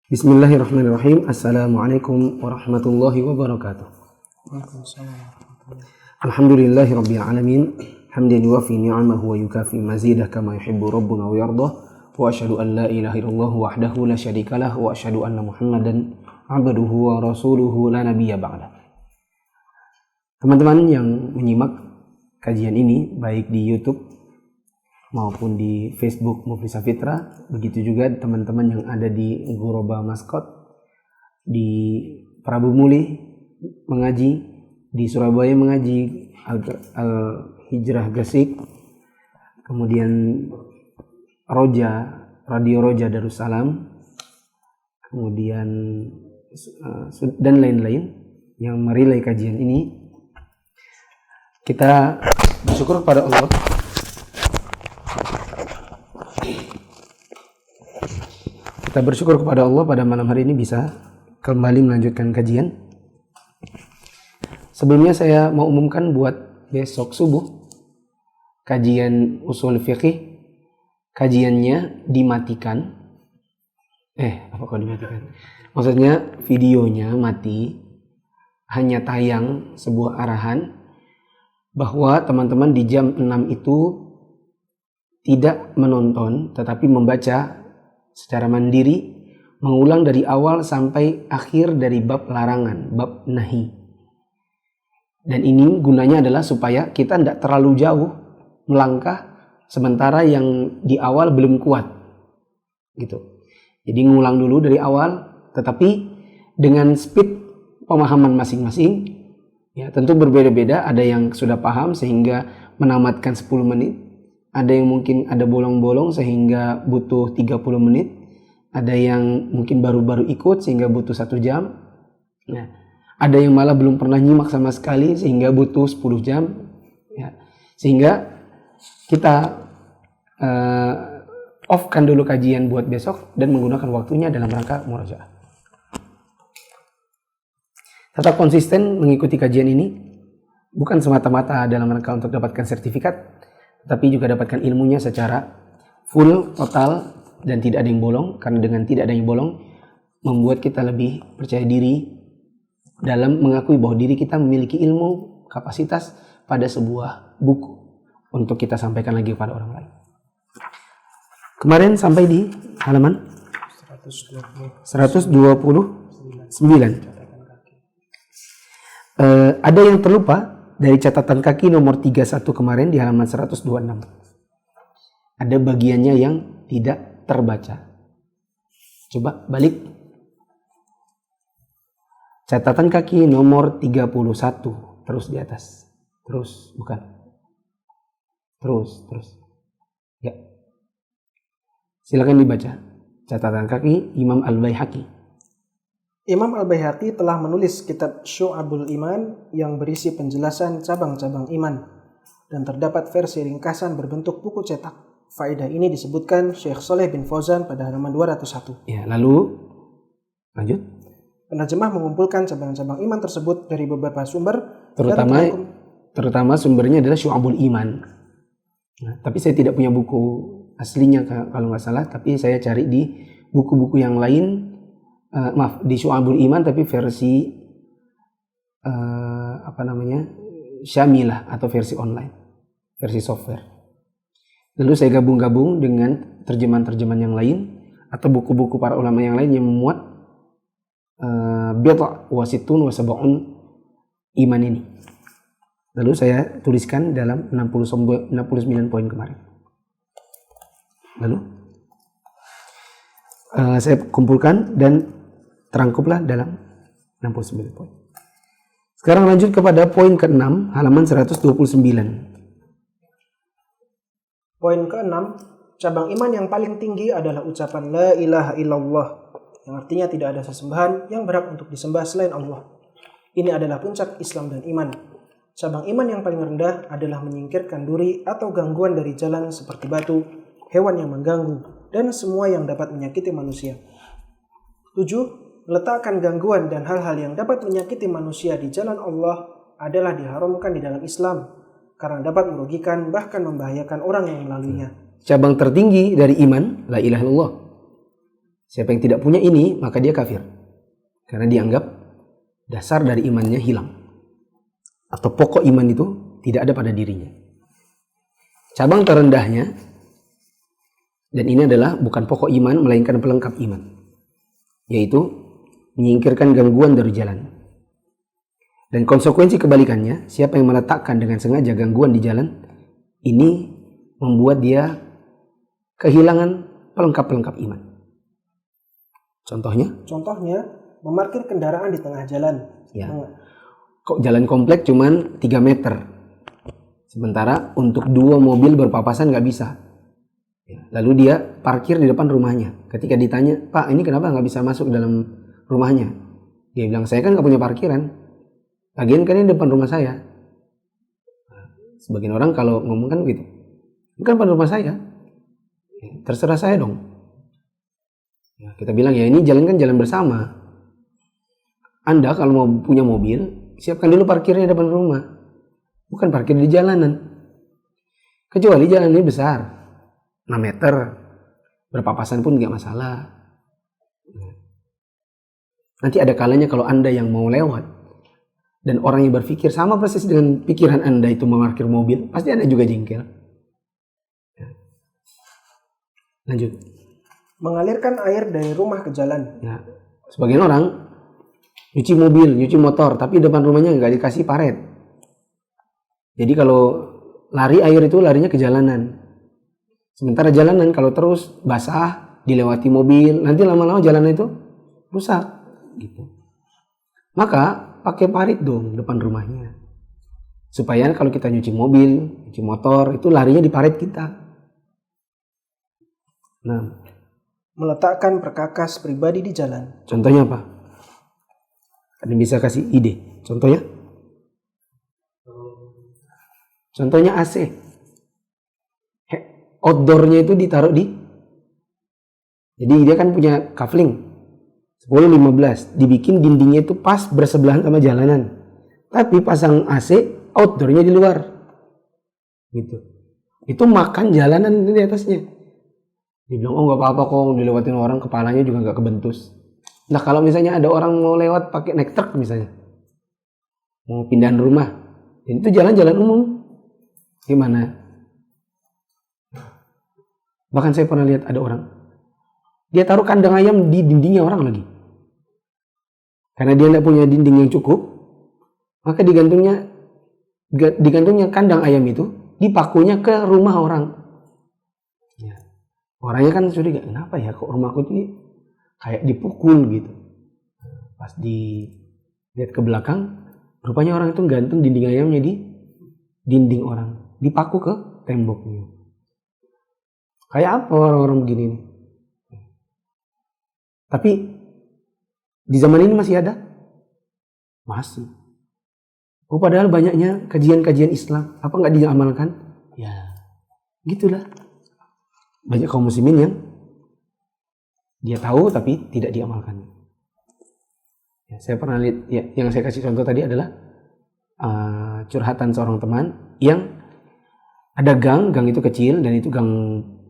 Bismillahirrahmanirrahim. Assalamualaikum warahmatullahi wabarakatuh. Alhamdulillahirabbil alamin. Hamdan yuwafi ni'amahu wa yukafi mazidah kama yuhibbu rabbuna wa yardah. Wa asyhadu an la ilaha illallah wahdahu la syarikalah wa asyhadu anna Muhammadan abduhu wa rasuluhu la nabiyya ba'da. Teman-teman yang menyimak kajian ini baik di YouTube maupun di Facebook Muflisa Fitra, begitu juga teman-teman yang ada di Guroba Maskot, di Prabu Muli mengaji, di Surabaya mengaji, Al-Hijrah Gresik, kemudian Radio Roja Darussalam, kemudian dan lain-lain yang merelay kajian ini. Kita bersyukur kepada Allah pada malam hari ini bisa kembali melanjutkan kajian. Sebelumnya saya mau umumkan buat besok subuh kajian usul fiqih, kajiannya dimatikan. Apa kok dimatikan? Maksudnya videonya mati, hanya tayang sebuah arahan bahwa teman-teman di jam 6 itu tidak menonton tetapi membaca secara mandiri, mengulang dari awal sampai akhir dari bab larangan, bab nahi. Dan ini gunanya adalah supaya kita tidak terlalu jauh melangkah sementara yang di awal belum kuat. Gitu. Jadi ngulang dulu dari awal, tetapi dengan speed pemahaman masing-masing. Ya, tentu berbeda-beda, ada yang sudah paham sehingga menamatkan 10 menit. Ada yang mungkin ada bolong-bolong sehingga butuh 30 menit. Ada yang mungkin baru-baru ikut sehingga butuh 1 jam. Nah, ada yang malah belum pernah nyimak sama sekali sehingga butuh 10 jam. Ya. Sehingga kita off-kan dulu kajian buat besok dan menggunakan waktunya dalam rangka murajaah. Tetap konsisten mengikuti kajian ini, bukan semata-mata dalam rangka untuk dapatkan sertifikat, tapi juga dapatkan ilmunya secara full, total, dan tidak ada yang bolong. Karena dengan tidak ada yang bolong membuat kita lebih percaya diri dalam mengakui bahwa diri kita memiliki ilmu, kapasitas pada sebuah buku untuk kita sampaikan lagi kepada orang lain. Kemarin sampai di halaman 129. Ada yang terlupa dari catatan kaki nomor 31 kemarin di halaman 126. Ada bagiannya yang tidak terbaca. Coba balik. Catatan kaki nomor 31. Terus di atas. Terus, bukan. Terus. Ya. Silakan dibaca. Catatan kaki Imam Al-Baihaqi. Imam Al-Baihaqi telah menulis kitab Syu'abul Iman yang berisi penjelasan cabang-cabang iman dan terdapat versi ringkasan berbentuk buku cetak. Faedah ini disebutkan Syekh Shalih bin Fauzan pada halaman 201. Ya, lalu lanjut. Penerjemah mengumpulkan cabang-cabang iman tersebut dari beberapa sumber, terutama sumbernya adalah Syu'abul Iman. Nah, tapi saya tidak punya buku aslinya kalau nggak salah, tapi saya cari di buku-buku yang lain. Di Syu'abul Iman tapi versi Syamilah atau versi online, versi software. Lalu saya gabung-gabung dengan terjemahan-terjemahan yang lain atau buku-buku para ulama yang lain yang memuat Bid'ah wa Sittun wa Sab'un iman ini. Lalu saya tuliskan dalam 69 poin kemarin. Lalu saya kumpulkan dan terangkumlah dalam 69 poin. Sekarang lanjut kepada poin ke-6, halaman 129. Poin ke-6, cabang iman yang paling tinggi adalah ucapan La ilaha illallah, yang artinya tidak ada sesembahan yang berhak untuk disembah selain Allah. Ini adalah puncak Islam dan iman. Cabang iman yang paling rendah adalah menyingkirkan duri atau gangguan dari jalan seperti batu, hewan yang mengganggu, dan semua yang dapat menyakiti manusia. 7. Meletakkan gangguan dan hal-hal yang dapat menyakiti manusia di jalan Allah adalah diharamkan di dalam Islam karena dapat merugikan bahkan membahayakan orang yang melaluinya. Cabang tertinggi dari iman, la ilaha illallah. Siapa yang tidak punya ini, maka dia kafir. Karena dianggap dasar dari imannya hilang. Atau pokok iman itu tidak ada pada dirinya. Cabang terendahnya, dan ini adalah bukan pokok iman, melainkan pelengkap iman, yaitu menyingkirkan gangguan dari jalan. Dan konsekuensi kebalikannya, siapa yang meletakkan dengan sengaja gangguan di jalan, ini membuat dia kehilangan pelengkap-pelengkap iman. Contohnya, memarkir kendaraan di tengah jalan. ya, kok jalan komplek cuman 3 meter. Sementara untuk 2 mobil berpapasan nggak bisa. Lalu dia parkir di depan rumahnya. Ketika ditanya, Pak, ini kenapa nggak bisa masuk dalam rumahnya? Dia bilang, saya kan nggak punya parkiran. Lagian kan ini depan rumah saya. Sebagian orang kalau ngomong kan gitu, ini kan depan rumah saya. Terserah saya dong. Kita bilang, ya ini jalan kan jalan bersama. Anda kalau mau punya mobil, siapkan dulu parkirnya depan rumah. Bukan parkir di jalanan. Kecuali jalan ini besar, 6 meter, berpapasan pun nggak masalah. Nanti ada kalanya kalau Anda yang mau lewat, dan orang yang berpikir sama persis dengan pikiran Anda itu memarkir mobil, pasti Anda juga jengkel. Lanjut. Mengalirkan air dari rumah ke jalan. Ya, sebagian orang nyuci mobil, nyuci motor, tapi depan rumahnya nggak dikasih paret. Jadi kalau lari air itu larinya ke jalanan. Sementara jalanan kalau terus basah, dilewati mobil, nanti lama-lama jalanan itu rusak. Gitu. Maka pakai parit dong depan rumahnya. Supaya kalau kita nyuci mobil, nyuci motor, itu larinya di parit kita. Nah, meletakkan perkakas pribadi di jalan. Contohnya apa? Ada bisa kasih ide. Contohnya AC. Outdoornya itu ditaruh di. Jadi dia kan punya kafling 10-15. Dibikin dindingnya itu pas bersebelahan sama jalanan. Tapi pasang AC, outdoornya di luar. Gitu. Itu makan jalanan di atasnya. Dia bilang, oh nggak apa-apa kok, dilewatin orang kepalanya juga nggak kebentus. Nah kalau misalnya ada orang mau lewat pakai naik truk misalnya, mau pindahan rumah, dan itu jalan-jalan umum, gimana? Bahkan saya pernah lihat ada orang, dia taruh kandang ayam di dindingnya orang lagi. Karena dia tidak punya dinding yang cukup, maka digantungnya kandang ayam itu, dipakunya ke rumah orang. Orangnya kan curiga, kenapa ya kok rumahku ini kayak dipukul gitu. Pas lihat ke belakang, rupanya orang itu gantung dinding ayamnya di dinding orang, dipaku ke temboknya. Kayak apa orang-orang begini nih? Tapi di zaman ini masih ada? Masih. Oh padahal banyaknya kajian-kajian Islam, apa nggak diamalkan? Ya, gitulah. Banyak kaum muslimin yang dia tahu tapi tidak diamalkan. Ya, saya pernah lihat, ya, yang saya kasih contoh tadi adalah curhatan seorang teman yang ada gang itu kecil dan itu gang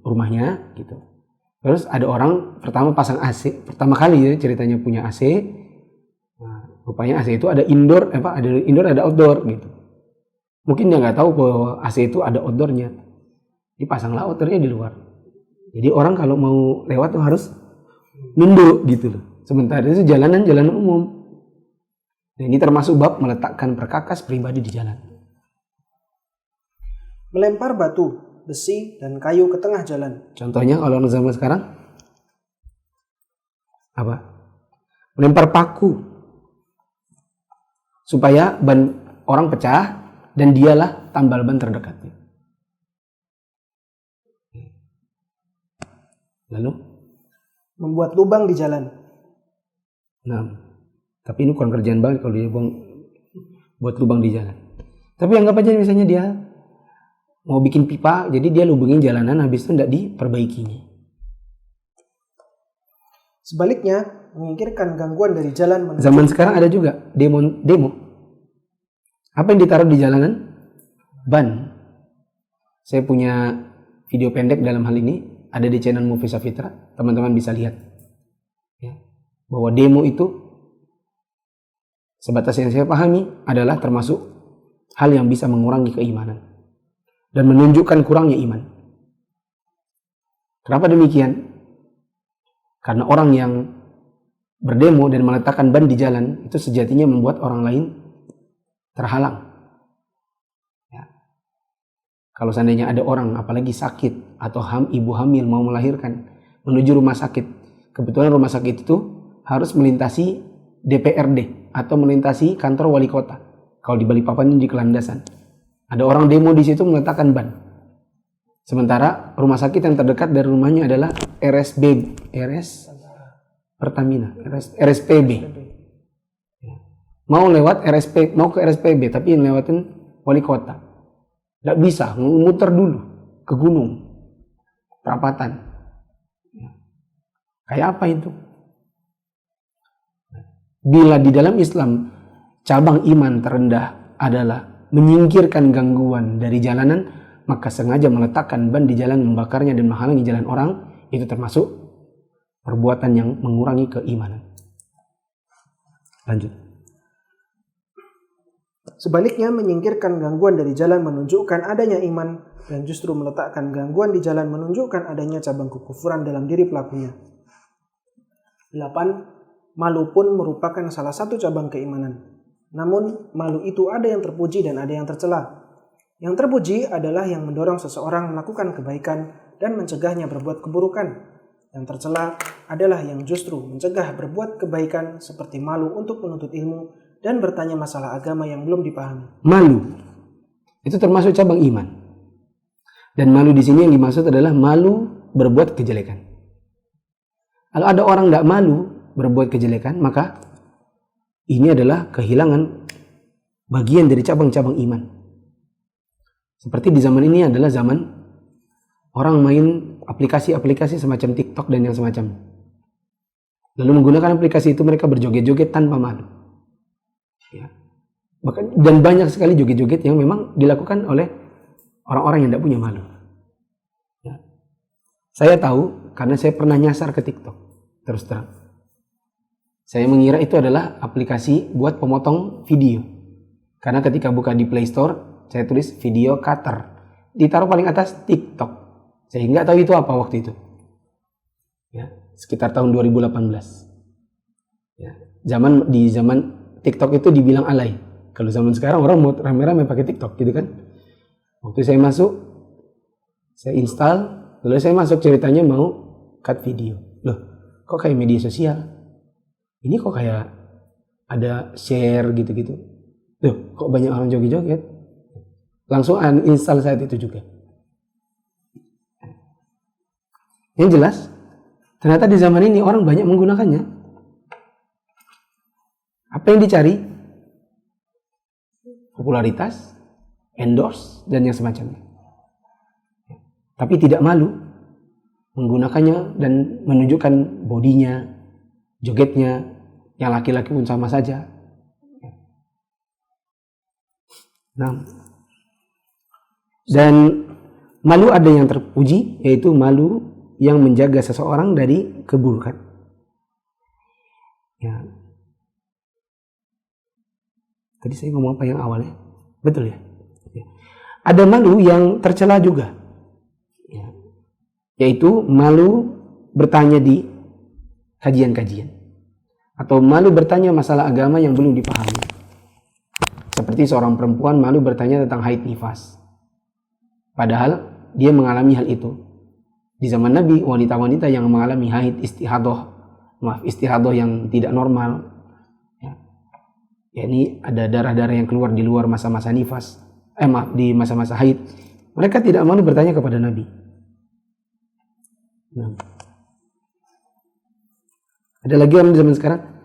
rumahnya gitu. Terus ada orang pertama pasang AC, pertama kali ya ceritanya punya AC. Nah, rupanya AC itu ada indoor, ada indoor ada outdoor gitu. Mungkin dia nggak tahu bahwa AC itu ada outdoornya. Dipasanglah outdoornya di luar. Jadi orang kalau mau lewat tuh harus nunduk gitu loh. Sementara itu jalanan umum. Nah, ini termasuk bab meletakkan perkakas pribadi di jalan. Melempar batu, besi, dan kayu ke tengah jalan. Contohnya kalau zaman sekarang apa? Melempar paku supaya ban orang pecah dan dialah tambal ban terdekatnya. Lalu membuat lubang di jalan. Nah, tapi ini kurang kerjaan banget kalau dia buat lubang di jalan. Tapi anggap aja misalnya dia mau bikin pipa, jadi dia lubungin jalanan, habis itu tidak diperbaikinya. Sebaliknya, menyingkirkan gangguan dari jalan. Zaman sekarang ada juga demo. Apa yang ditaruh di jalanan? Ban. Saya punya video pendek dalam hal ini. Ada di channel Mufisa Fitra, teman-teman bisa lihat. bahwa demo itu sebatas yang saya pahami adalah termasuk hal yang bisa mengurangi keimanan dan menunjukkan kurangnya iman. Kenapa demikian? Karena orang yang berdemo dan meletakkan ban di jalan itu sejatinya membuat orang lain terhalang. Ya. Kalau seandainya ada orang apalagi sakit atau ibu hamil mau melahirkan menuju rumah sakit, kebetulan rumah sakit itu harus melintasi DPRD atau melintasi kantor wali kota. Kalau di Balikpapan di Kelandasan, ada orang demo di situ meletakkan ban. Sementara rumah sakit yang terdekat dari rumahnya adalah RSPB. Mau lewat mau ke RSPB tapi lewatin wali kota. Tidak bisa, muter dulu ke gunung, perapatan. Kayak apa itu? Bila di dalam Islam cabang iman terendah adalah menyingkirkan gangguan dari jalanan, maka sengaja meletakkan ban di jalan, membakarnya dan menghalangi jalan orang, itu termasuk perbuatan yang mengurangi keimanan. Lanjut. Sebaliknya, menyingkirkan gangguan dari jalan menunjukkan adanya iman, dan justru meletakkan gangguan di jalan menunjukkan adanya cabang kekufuran dalam diri pelakunya. 8. Malu pun merupakan salah satu cabang keimanan. Namun, malu itu ada yang terpuji dan ada yang tercela. Yang terpuji adalah yang mendorong seseorang melakukan kebaikan dan mencegahnya berbuat keburukan. Yang tercela adalah yang justru mencegah berbuat kebaikan seperti malu untuk menuntut ilmu dan bertanya masalah agama yang belum dipahami. Malu itu termasuk cabang iman. Dan malu di sini yang dimaksud adalah malu berbuat kejelekan. Kalau ada orang tidak malu berbuat kejelekan, maka ini adalah kehilangan bagian dari cabang-cabang iman. Seperti di zaman ini adalah zaman orang main aplikasi-aplikasi semacam TikTok dan yang semacamnya. Lalu menggunakan aplikasi itu mereka berjoget-joget tanpa malu. Ya. Dan banyak sekali joget-joget yang memang dilakukan oleh orang-orang yang tidak punya malu. Ya. Saya tahu karena saya pernah nyasar ke TikTok, terus terang. Saya mengira itu adalah aplikasi buat pemotong video. Karena ketika buka di Play Store, saya tulis video cutter. Ditaruh paling atas TikTok. Saya nggak tahu itu apa waktu itu. Ya, sekitar tahun 2018. Ya, di zaman TikTok itu dibilang alay. Kalau zaman sekarang orang mau rame-rame pakai TikTok gitu kan. Waktu saya masuk, saya install, lalu saya masuk ceritanya mau cut video. Loh, kok kayak media sosial? Ini kok kayak ada share gitu-gitu. Loh, kok banyak orang joget-joget? Langsung uninstall saat itu juga. Yang jelas, ternyata di zaman ini orang banyak menggunakannya. Apa yang dicari? Popularitas, endorse, dan yang semacamnya. Tapi tidak malu menggunakannya dan menunjukkan bodinya, jogetnya, yang laki-laki pun sama saja. Nah, dan malu ada yang terpuji, yaitu malu yang menjaga seseorang dari keburukan. Ya. Tadi saya ngomong apa yang awalnya? Betul ya? Ya. Ada malu yang tercela juga, ya. Yaitu malu bertanya di kajian-kajian atau malu bertanya masalah agama yang belum dipahami. Seperti seorang perempuan malu bertanya tentang haid nifas, padahal dia mengalami hal itu. Di zaman Nabi, wanita-wanita yang mengalami haid istihadah yang tidak normal, ya, ini ada darah-darah yang keluar di luar masa-masa nifas, di masa-masa haid, mereka tidak malu bertanya kepada Nabi. Nah. Ada lagi orang di zaman sekarang,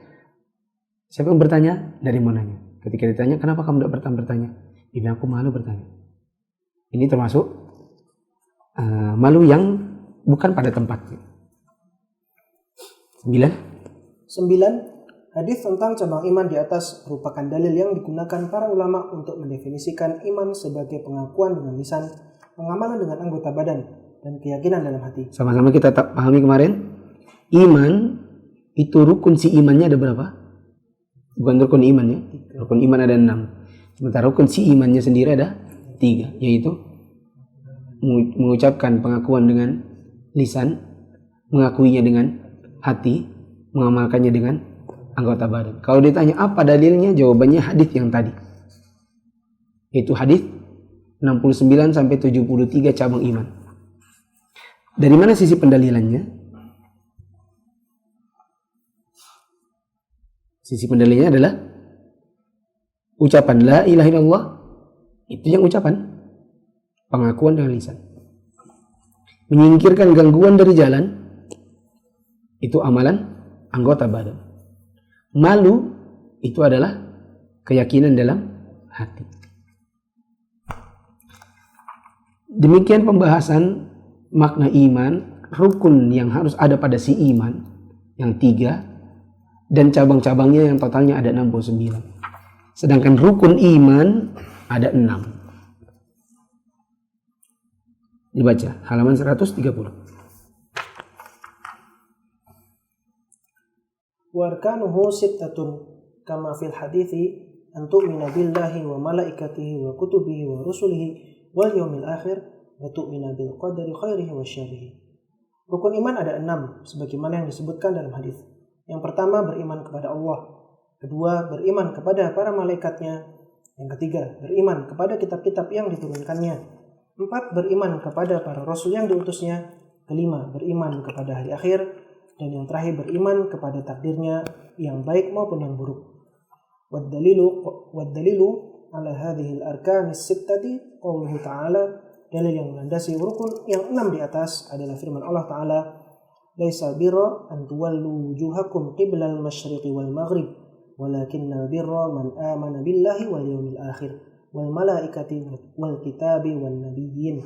siapa yang bertanya? Dari mananya? Ketika ditanya, kenapa kamu tidak bertanya? Ini aku malu bertanya. Ini termasuk malu yang bukan pada tempatnya. 9. Hadis tentang cabang iman di atas merupakan dalil yang digunakan para ulama untuk mendefinisikan iman sebagai pengakuan dengan lisan, pengamalan dengan anggota badan, dan keyakinan dalam hati. Sama-sama kita pahami kemarin, iman itu rukun si imannya ada berapa? Bukan rukun iman ya. Rukun iman ada 6. Sementara rukun si imannya sendiri ada 3, yaitu mengucapkan pengakuan dengan lisan, mengakuinya dengan hati, mengamalkannya dengan anggota badan. Kalau ditanya apa dalilnya, jawabannya hadis yang tadi. Itu hadis 69 sampai 73 cabang iman. Dari mana sisi pendalilannya? Sisi pendalilannya adalah ucapan la ilaha illallah, itu yang ucapan, pengakuan dengan lisan. Menyingkirkan gangguan dari jalan, itu amalan anggota badan. Malu, itu adalah keyakinan dalam hati. Demikian pembahasan makna iman, rukun yang harus ada pada si iman, yang 3, dan cabang-cabangnya yang totalnya ada 69. Sedangkan rukun iman ada 6. Dibaca halaman 130. Warkanuhu sittatun kama fil hadithi an tu'mina billahi wa malaikatihi wa kutubihi wa rusulihi wal yawmil akhir wa tu'mina bil qadari khairihi wa syarrihi. Rukun iman ada 6 sebagaimana yang disebutkan dalam hadis. Yang pertama, beriman kepada Allah. Kedua, beriman kepada para malaikatnya. Yang ketiga, beriman kepada kitab-kitab yang diturunkannya. 4, beriman kepada para rasul yang diutusnya. Kelima, beriman kepada hari akhir. Dan yang terakhir, beriman kepada takdirnya yang baik maupun yang buruk. Waddalilu ala hadhil arkanis sittati qauluhu ta'ala. Dalil yang melandasi rukun yang 6 di atas adalah firman Allah Ta'ala, laisa birra an tuwallu wujuhakum qiblal masyriqi wal maghrib walakinnal birra man amana billahi wal yawmil akhir wal malaikati wal kitabi wan nabiyyin.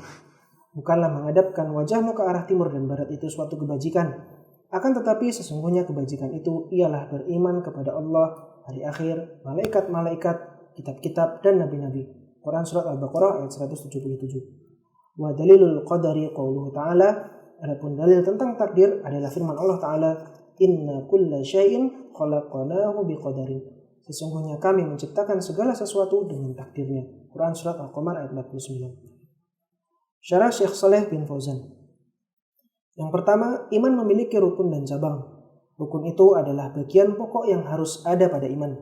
Bukanlah menghadapkan wajahmu ke arah timur dan barat itu suatu kebajikan, akan tetapi sesungguhnya kebajikan itu ialah beriman kepada Allah, hari akhir, malaikat-malaikat, kitab-kitab dan nabi-nabi. Quran surat Al-Baqarah ayat 177. Wa dalilul qadari qauluhu ta'ala. Adapun dalil tentang takdir adalah firman Allah Ta'ala, inna kulla syai'in khalaqnahu biqadarin. Sesungguhnya kami menciptakan segala sesuatu dengan takdirnya. Quran surat Al-Qamar ayat 49. Syarah Syekh Saleh bin Fauzan. Yang pertama, iman memiliki rukun dan cabang. Rukun itu adalah bagian pokok yang harus ada pada iman.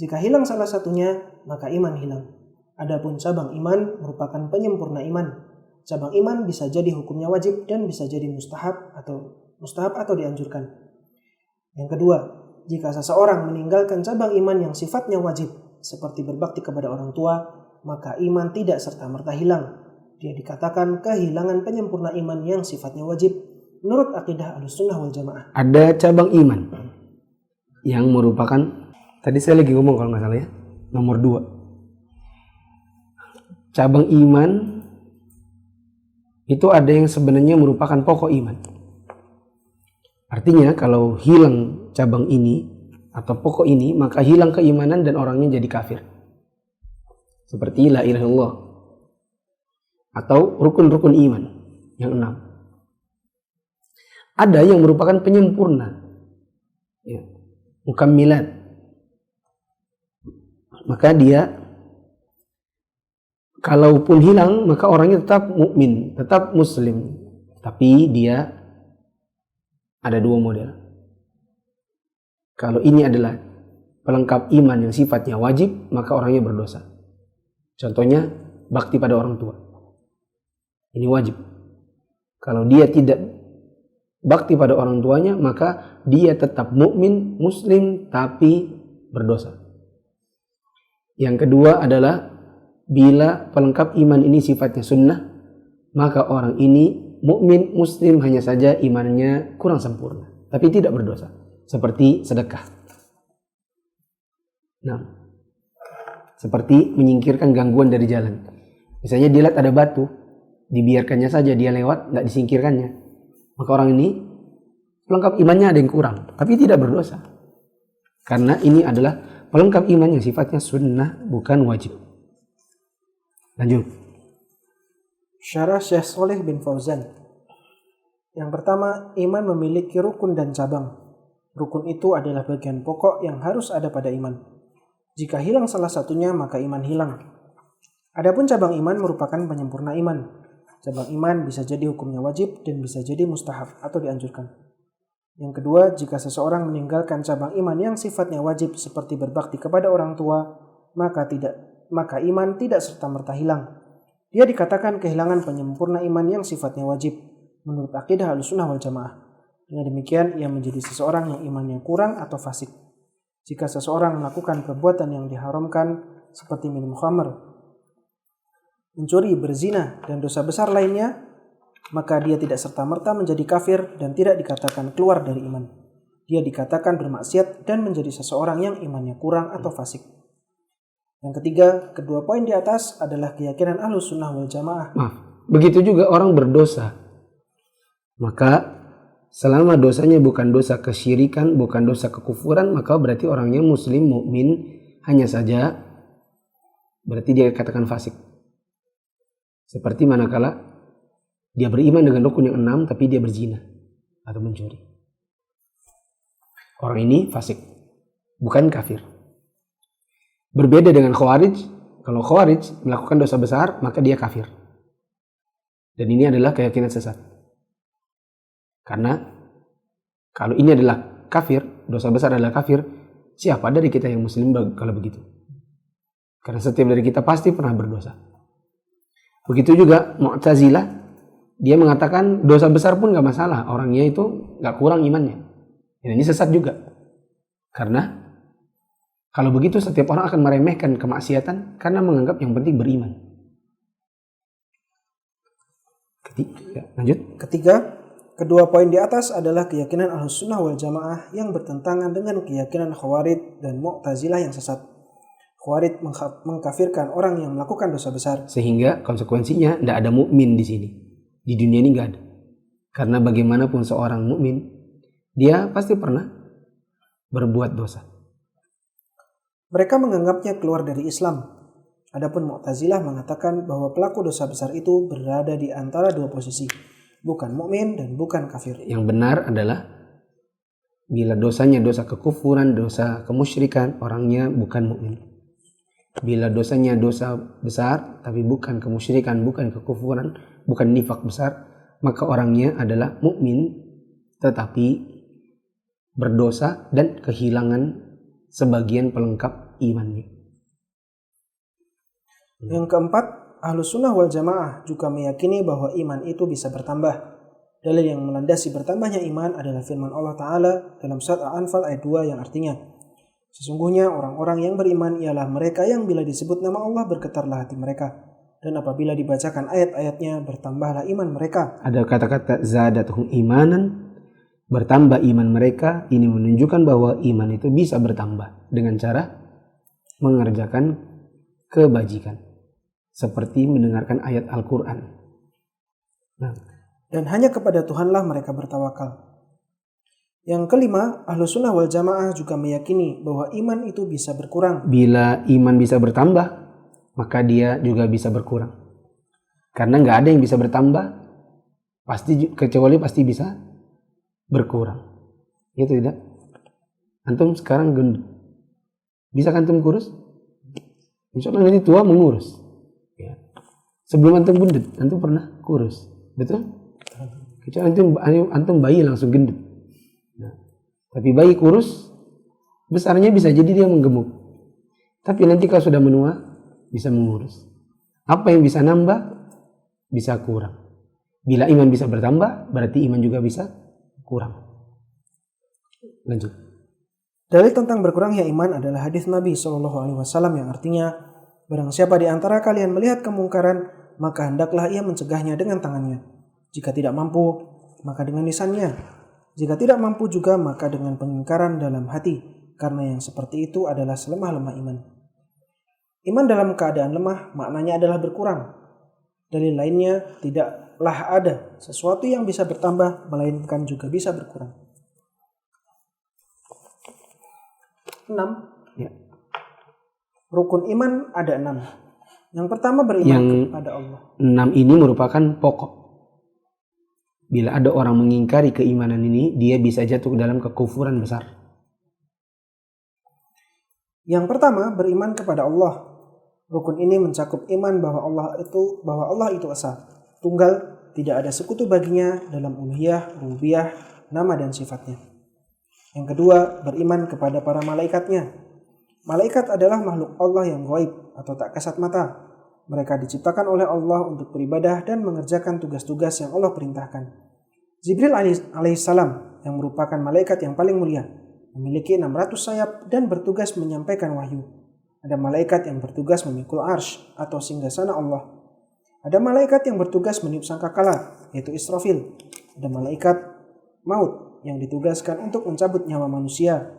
Jika hilang salah satunya, maka iman hilang. Adapun cabang iman merupakan penyempurna iman. Cabang iman bisa jadi hukumnya wajib dan bisa jadi mustahab atau dianjurkan. Yang kedua, jika seseorang meninggalkan cabang iman yang sifatnya wajib, seperti berbakti kepada orang tua, maka iman tidak serta-merta hilang. Dia dikatakan kehilangan penyempurna iman yang sifatnya wajib menurut akidah Ahlussunnah wal Jamaah. Ada cabang iman yang merupakan, tadi saya lagi ngomong kalau nggak salah ya, nomor 2. Cabang iman itu ada yang sebenarnya merupakan pokok iman. Artinya kalau hilang cabang ini atau pokok ini, maka hilang keimanan dan orangnya jadi kafir. Seperti la ilaha illallah atau rukun-rukun iman yang 6. Ada yang merupakan penyempurna, ya, mukammilat. Maka dia kalaupun hilang, maka orangnya tetap mukmin, tetap muslim. Tapi dia ada 2 model. Kalau ini adalah pelengkap iman yang sifatnya wajib, maka orangnya berdosa. Contohnya, bakti pada orang tua. Ini wajib. Kalau dia tidak bakti pada orang tuanya, maka dia tetap mukmin, muslim, tapi berdosa. Yang kedua adalah bila pelengkap iman ini sifatnya sunnah, maka orang ini mukmin, muslim, hanya saja imannya kurang sempurna, tapi tidak berdosa. Seperti sedekah. Nah, seperti menyingkirkan gangguan dari jalan. Misalnya dia lihat ada batu, dibiarkannya saja dia lewat, tidak disingkirkannya. Maka orang ini pelengkap imannya ada yang kurang, tapi tidak berdosa. Karena ini adalah pelengkap iman yang sifatnya sunnah, bukan wajib. Lanjut. Syarah Syekh Saleh bin Fauzan. Yang pertama, iman memiliki rukun dan cabang. Rukun itu adalah bagian pokok yang harus ada pada iman. Jika hilang salah satunya, maka iman hilang. Adapun cabang iman merupakan penyempurna iman. Cabang iman bisa jadi hukumnya wajib dan bisa jadi mustahab atau dianjurkan. Yang kedua, jika seseorang meninggalkan cabang iman yang sifatnya wajib seperti berbakti kepada orang tua, maka iman tidak serta-merta hilang. Dia dikatakan kehilangan penyempurna iman yang sifatnya wajib menurut akidah Ahlussunnah wal Jamaah. Dengan demikian, ia menjadi seseorang yang imannya kurang atau fasik. Jika seseorang melakukan perbuatan yang diharamkan seperti minum khamr, mencuri, berzina, dan dosa besar lainnya, maka dia tidak serta-merta menjadi kafir dan tidak dikatakan keluar dari iman. Dia dikatakan bermaksiat dan menjadi seseorang yang imannya kurang atau fasik. Yang ketiga, kedua poin di atas adalah keyakinan Ahlussunnah wal Jamaah. Begitu juga orang berdosa. Maka selama dosanya bukan dosa kesyirikan, bukan dosa kekufuran, maka berarti orangnya muslim, mukmin, hanya saja berarti dia katakan fasik. Seperti manakala dia beriman dengan rukun yang 6 tapi dia berzina atau mencuri. Orang ini fasik, bukan kafir. Berbeda dengan Khawarij. Kalau Khawarij melakukan dosa besar, maka dia kafir. Dan ini adalah keyakinan sesat. Karena kalau ini adalah kafir, dosa besar adalah kafir, siapa dari kita yang muslim kalau begitu? Karena setiap dari kita pasti pernah berdosa. Begitu juga Mu'tazilah, dia mengatakan dosa besar pun gak masalah, orangnya itu gak kurang imannya. Dan ini sesat juga. Karena kalau begitu setiap orang akan meremehkan kemaksiatan karena menganggap yang penting beriman. Lanjut. Ketiga, kedua poin di atas adalah keyakinan Ahlussunnah wal Jamaah yang bertentangan dengan keyakinan Khawarij dan Mu'tazilah yang sesat. Khawarij mengkafirkan orang yang melakukan dosa besar. Sehingga konsekuensinya tidak ada mukmin di sini. Di dunia ini nggak ada. Karena bagaimanapun seorang mukmin, dia pasti pernah berbuat dosa. Mereka menganggapnya keluar dari Islam. Adapun Mu'tazilah mengatakan bahwa pelaku dosa besar itu berada di antara dua posisi, bukan mukmin dan bukan kafir. Yang benar adalah bila dosanya dosa kekufuran, dosa kemusyrikan, orangnya bukan mukmin. Bila dosanya dosa besar tapi bukan kemusyrikan, bukan kekufuran, bukan nifak besar, maka orangnya adalah mukmin tetapi berdosa dan kehilangan sebagian pelengkap imannya. Yang keempat, Ahlussunnah wal Jamaah juga meyakini bahwa iman itu bisa bertambah. Dalil yang melandasi bertambahnya iman adalah firman Allah Ta'ala dalam surat Al-Anfal ayat 2 yang artinya, sesungguhnya orang-orang yang beriman ialah mereka yang bila disebut nama Allah bergetarlah hati mereka, dan apabila dibacakan ayat-ayatnya bertambahlah iman mereka. Ada kata-kata zadatuhum imanan, bertambah iman mereka. Ini menunjukkan bahwa iman itu bisa bertambah dengan cara mengerjakan kebajikan seperti mendengarkan ayat Al-Quran. Dan hanya kepada Tuhanlah mereka bertawakal. Yang kelima, Ahlussunnah wal Jamaah juga meyakini bahwa iman itu bisa berkurang. Bila iman bisa bertambah, maka dia juga bisa berkurang. Karena nggak ada yang bisa bertambah, kecuali pasti bisa berkurang. Itu tidak? Antum sekarang gendut. Bisa kan antum kurus? Insya Allah nanti tua mengurus. Ya. Sebelum antum gendut, antum pernah kurus. Betul? Kecuali antum bayi langsung gendut. Nah, tapi bayi kurus, besarnya bisa jadi dia menggemuk. Tapi nanti kalau sudah menua, bisa mengurus. Apa yang bisa nambah, bisa kurang. Bila iman bisa bertambah, berarti iman juga bisa kurang. Lanjut. Dalil tentang berkurangnya iman adalah hadis Nabi SAW yang artinya, barang siapa di antara kalian melihat kemungkaran, maka hendaklah ia mencegahnya dengan tangannya. Jika tidak mampu, maka dengan lisannya. Jika tidak mampu juga, maka dengan pengingkaran dalam hati, karena yang seperti itu adalah selemah-lemah iman. Iman dalam keadaan lemah maknanya adalah berkurang. Dalil lainnya, tidaklah ada sesuatu yang bisa bertambah, melainkan juga bisa berkurang. 6. Ya. Rukun iman ada 6. Yang pertama beriman kepada Allah. 6 ini merupakan pokok. Bila ada orang mengingkari keimanan ini, dia bisa jatuh dalam kekufuran besar. Yang pertama, beriman kepada Allah. Rukun ini mencakup iman bahwa Allah itu esa, tunggal, tidak ada sekutu baginya dalam uluhiyah, rububiyah, nama dan sifatnya. Yang kedua, beriman kepada para malaikatnya. Malaikat adalah makhluk Allah yang gaib atau tak kasat mata. Mereka diciptakan oleh Allah untuk beribadah dan mengerjakan tugas-tugas yang Allah perintahkan. Jibril alaihissalam yang merupakan malaikat yang paling mulia, memiliki 600 sayap dan bertugas menyampaikan wahyu. Ada malaikat yang bertugas memikul arsy atau singgasana Allah. Ada malaikat yang bertugas meniup sangkakala, yaitu Israfil. Ada malaikat maut yang ditugaskan untuk mencabut nyawa manusia.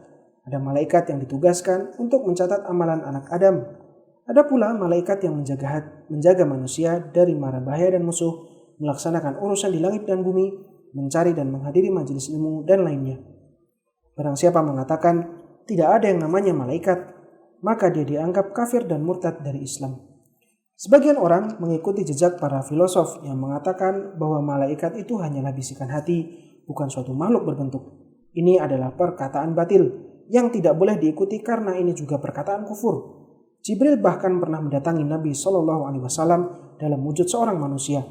Ada malaikat yang ditugaskan untuk mencatat amalan anak Adam. Ada pula malaikat yang menjaga manusia dari mara bahaya dan musuh, melaksanakan urusan di langit dan bumi, mencari dan menghadiri majelis ilmu, dan lainnya. Barang siapa mengatakan tidak ada yang namanya malaikat, maka dia dianggap kafir dan murtad dari Islam. Sebagian orang mengikuti jejak para filosof yang mengatakan bahwa malaikat itu hanyalah bisikan hati, bukan suatu makhluk berbentuk. Ini adalah perkataan batil yang tidak boleh diikuti karena ini juga perkataan kufur. Jibril bahkan pernah mendatangi Nabi SAW dalam wujud seorang manusia.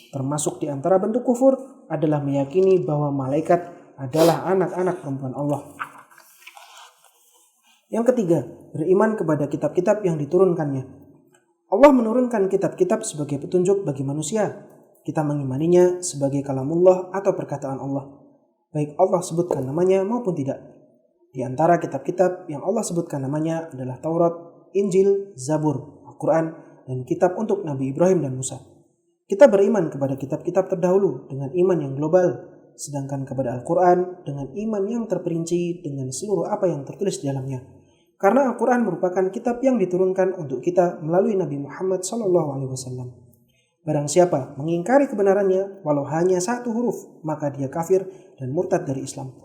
Termasuk di antara bentuk kufur adalah meyakini bahwa malaikat adalah anak-anak perempuan Allah. Yang ketiga, beriman kepada kitab-kitab yang diturunkannya. Allah menurunkan kitab-kitab sebagai petunjuk bagi manusia. Kita mengimaninya sebagai kalamullah atau perkataan Allah, baik Allah sebutkan namanya maupun tidak. Di antara kitab-kitab yang Allah sebutkan namanya adalah Taurat, Injil, Zabur, Al-Quran, dan kitab untuk Nabi Ibrahim dan Musa. Kita beriman kepada kitab-kitab terdahulu dengan iman yang global, sedangkan kepada Al-Quran dengan iman yang terperinci dengan seluruh apa yang tertulis di dalamnya. Karena Al-Quran merupakan kitab yang diturunkan untuk kita melalui Nabi Muhammad SAW. Barang siapa mengingkari kebenarannya walau hanya satu huruf, maka dia kafir dan murtad dari Islam.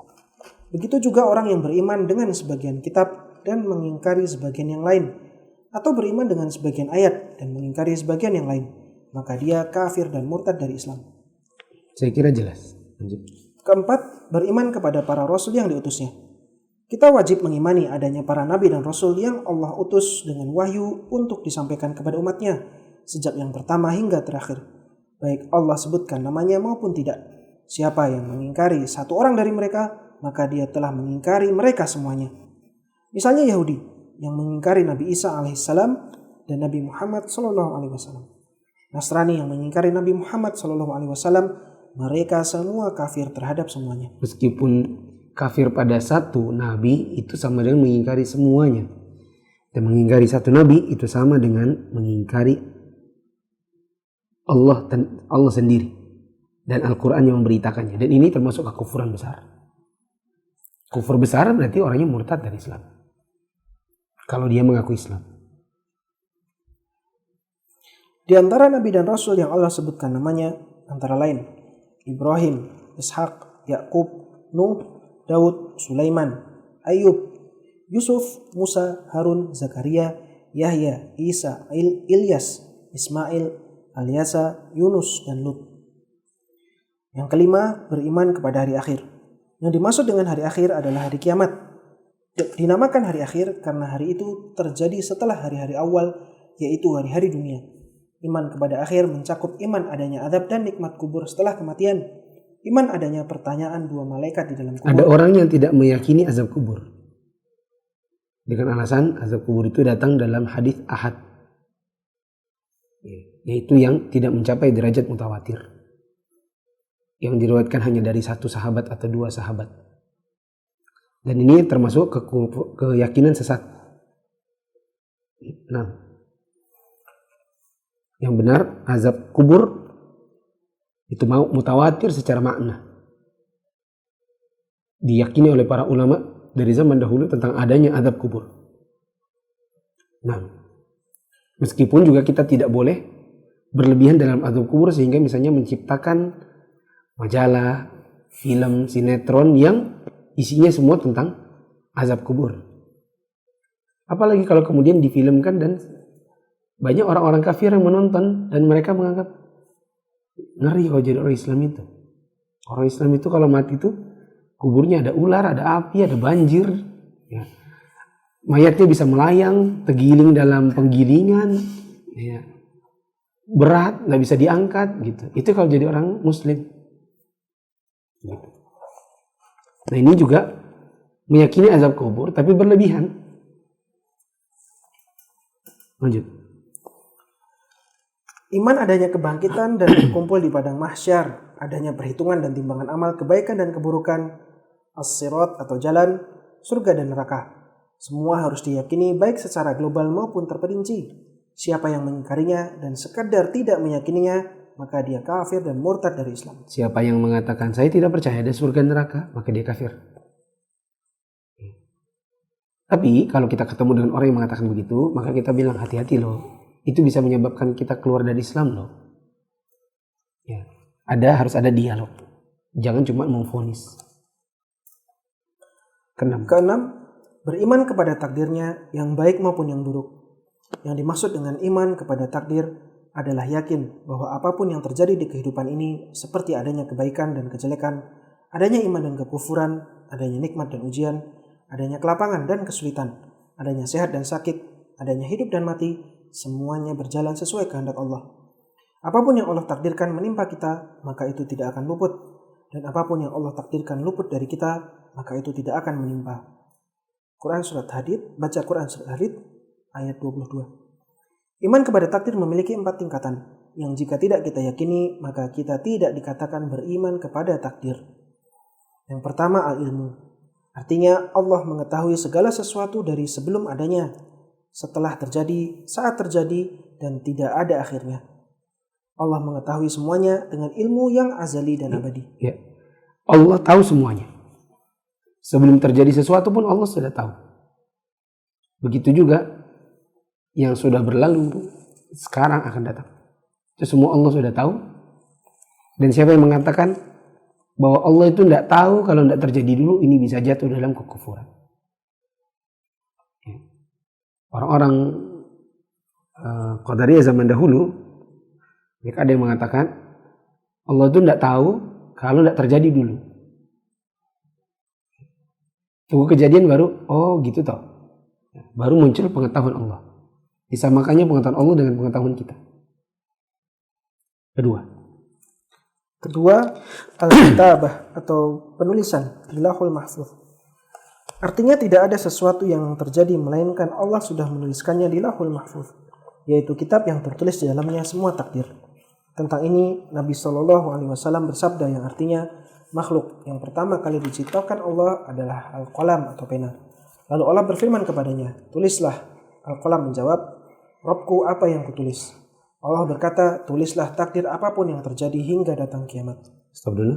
Begitu juga orang yang beriman dengan sebagian kitab dan mengingkari sebagian yang lain, atau beriman dengan sebagian ayat dan mengingkari sebagian yang lain, maka dia kafir dan murtad dari Islam. Saya kira jelas. Lanjut. Keempat, beriman kepada para rasul yang diutusnya. Kita wajib mengimani adanya para nabi dan rasul yang Allah utus dengan wahyu untuk disampaikan kepada umatnya, sejak yang pertama hingga terakhir, baik Allah sebutkan namanya maupun tidak. Siapa yang mengingkari satu orang dari mereka, maka dia telah mengingkari mereka semuanya. Misalnya Yahudi yang mengingkari Nabi Isa alaihissalam dan Nabi Muhammad SAW. Nasrani yang mengingkari Nabi Muhammad SAW, mereka semua kafir terhadap semuanya. Meskipun kafir pada satu nabi itu sama dengan mengingkari semuanya. Dan mengingkari satu nabi itu sama dengan mengingkari Allah dan Allah sendiri dan Al-Quran yang memberitakannya. Dan ini termasuk kekufuran besar. Kufur besar berarti orangnya murtad dari Islam kalau dia mengaku Islam. Di antara nabi dan rasul yang Allah sebutkan namanya antara lain Ibrahim, Ishak, Yakub, Nuh, Daud, Sulaiman, Ayub, Yusuf, Musa, Harun, Zakaria, Yahya, Isa, Ilyas, Ismail, Alyasa, Yunus, dan Lut. Yang kelima, beriman kepada hari akhir. Yang dimaksud dengan hari akhir adalah hari kiamat. Dinamakan hari akhir karena hari itu terjadi setelah hari-hari awal, yaitu hari-hari dunia. Iman kepada akhir mencakup iman adanya azab dan nikmat kubur setelah kematian. Iman adanya pertanyaan dua malaikat di dalam kubur. Ada orang yang tidak meyakini azab kubur dengan alasan azab kubur itu datang dalam hadis ahad, yaitu yang tidak mencapai derajat mutawatir, yang diriwayatkan hanya dari satu sahabat atau dua sahabat. Dan ini termasuk keyakinan sesat. Nah, yang benar azab kubur itu mau mutawatir secara makna. Diyakini oleh para ulama dari zaman dahulu tentang adanya azab kubur. Nah, meskipun juga kita tidak boleh berlebihan dalam azab kubur sehingga misalnya menciptakan majalah, film, sinetron yang isinya semua tentang azab kubur. Apalagi kalau kemudian difilmkan dan banyak orang-orang kafir yang menonton dan mereka menganggap ngeri kalau jadi orang Islam itu. Orang Islam itu kalau mati itu kuburnya ada ular, ada api, ada banjir. Ya. Mayatnya bisa melayang, tergiling dalam penggilingan. Ya. Berat, nggak bisa diangkat gitu. Itu kalau jadi orang Muslim. Gitu. Nah ini juga meyakini azab kubur tapi berlebihan. Lanjut. Iman adanya kebangkitan dan berkumpul di padang mahsyar, adanya perhitungan dan timbangan amal kebaikan dan keburukan, as-sirat atau jalan, surga dan neraka. Semua harus diyakini baik secara global maupun terperinci. Siapa yang mengingkarinya dan sekadar tidak meyakininya, maka dia kafir dan murtad dari Islam. Siapa yang mengatakan saya tidak percaya ada surga dan neraka, maka dia kafir. Tapi kalau kita ketemu dengan orang yang mengatakan begitu, maka kita bilang hati-hati loh. Itu bisa menyebabkan kita keluar dari Islam loh. Ya. Harus ada dialog. Jangan cuma memvonis. Keenam, beriman kepada takdirnya yang baik maupun yang buruk. Yang dimaksud dengan iman kepada takdir adalah yakin bahwa apapun yang terjadi di kehidupan ini seperti adanya kebaikan dan kejelekan, adanya iman dan kekufuran, adanya nikmat dan ujian, adanya kelapangan dan kesulitan, adanya sehat dan sakit, adanya hidup dan mati, semuanya berjalan sesuai kehendak Allah. Apapun yang Allah takdirkan menimpa kita, maka itu tidak akan luput. Dan apapun yang Allah takdirkan luput dari kita, maka itu tidak akan menimpa. Quran Surat Hadid, baca Quran Surat Hadid, ayat 22. Iman kepada takdir memiliki 4 tingkatan, yang jika tidak kita yakini, maka kita tidak dikatakan beriman kepada takdir. Yang pertama, al-ilmu. Artinya Allah mengetahui segala sesuatu dari sebelum adanya, setelah terjadi, saat terjadi, dan tidak ada akhirnya. Allah mengetahui semuanya dengan ilmu yang azali dan abadi. Ya. Allah tahu semuanya. Sebelum terjadi sesuatu pun Allah sudah tahu. Begitu juga yang sudah berlalu, sekarang akan datang. Itu semua Allah sudah tahu. Dan siapa yang mengatakan bahwa Allah itu tidak tahu kalau tidak terjadi dulu, ini bisa jatuh dalam kekufuran. Orang-orang Qadariyah zaman dahulu, mereka ada yang mengatakan Allah itu tidak tahu kalau tidak terjadi dulu. Tunggu kejadian baru, oh gitu toh. Baru muncul pengetahuan Allah. Disamakannya pengetahuan Allah dengan pengetahuan kita. Kedua, al-kitabah atau penulisan di Lauhul Mahfuz. Artinya tidak ada sesuatu yang terjadi melainkan Allah sudah menuliskannya di Lauhul Mahfuz, yaitu kitab yang tertulis di dalamnya semua takdir. Tentang ini Nabi SAW bersabda yang artinya makhluk yang pertama kali diciptakan Allah adalah al-qalam atau pena. Lalu Allah berfirman kepadanya, tulislah. Al-qalam menjawab, Rabbku, apa yang kutulis? Allah berkata, tulislah takdir apapun yang terjadi hingga datang kiamat. Stop dulu.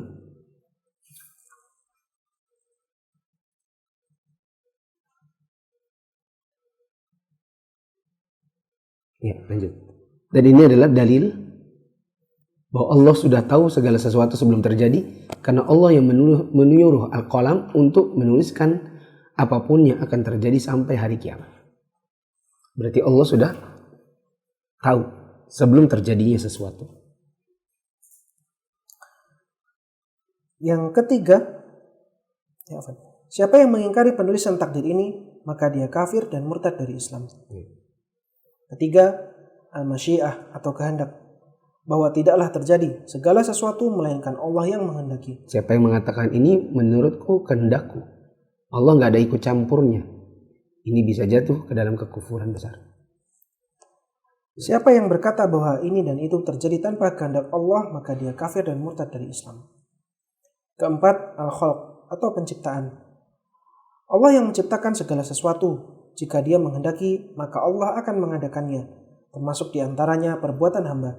Ya, lanjut. Dan ini adalah dalil bahwa Allah sudah tahu segala sesuatu sebelum terjadi, karena Allah yang menyuruh Al-Qalam untuk menuliskan apapun yang akan terjadi sampai hari kiamat. Berarti Allah sudah tahu sebelum terjadinya sesuatu. Yang ketiga, siapa yang mengingkari penulisan takdir ini, maka dia kafir dan murtad dari Islam. Ketiga, al-masyiah atau kehendak, bahwa tidaklah terjadi segala sesuatu melainkan Allah yang menghendaki. Siapa yang mengatakan ini menurutku kehendakku, Allah nggak ada ikut campurnya, ini bisa jatuh ke dalam kekufuran besar. Siapa yang berkata bahwa ini dan itu terjadi tanpa kehendak Allah, maka dia kafir dan murtad dari Islam. Keempat, al-khalq atau penciptaan. Allah yang menciptakan segala sesuatu. Jika dia menghendaki, maka Allah akan mengadakannya, termasuk diantaranya perbuatan hamba.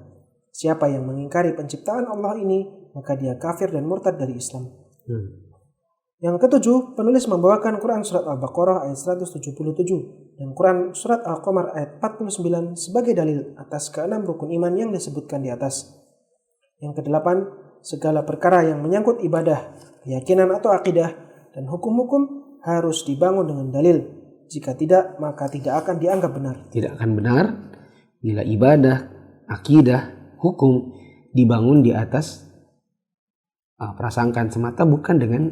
Siapa yang mengingkari penciptaan Allah ini, maka dia kafir dan murtad dari Islam. Yang ketujuh, penulis membawakan Quran Surat Al-Baqarah ayat 177 dan Quran Surat Al-Qamar ayat 49 sebagai dalil atas keenam rukun iman yang disebutkan di atas. Yang kedelapan, segala perkara yang menyangkut ibadah, keyakinan atau akidah, dan hukum-hukum harus dibangun dengan dalil. Jika tidak, maka tidak akan dianggap benar. Tidak akan benar bila ibadah, akidah, hukum dibangun di atas prasangkaan semata, bukan dengan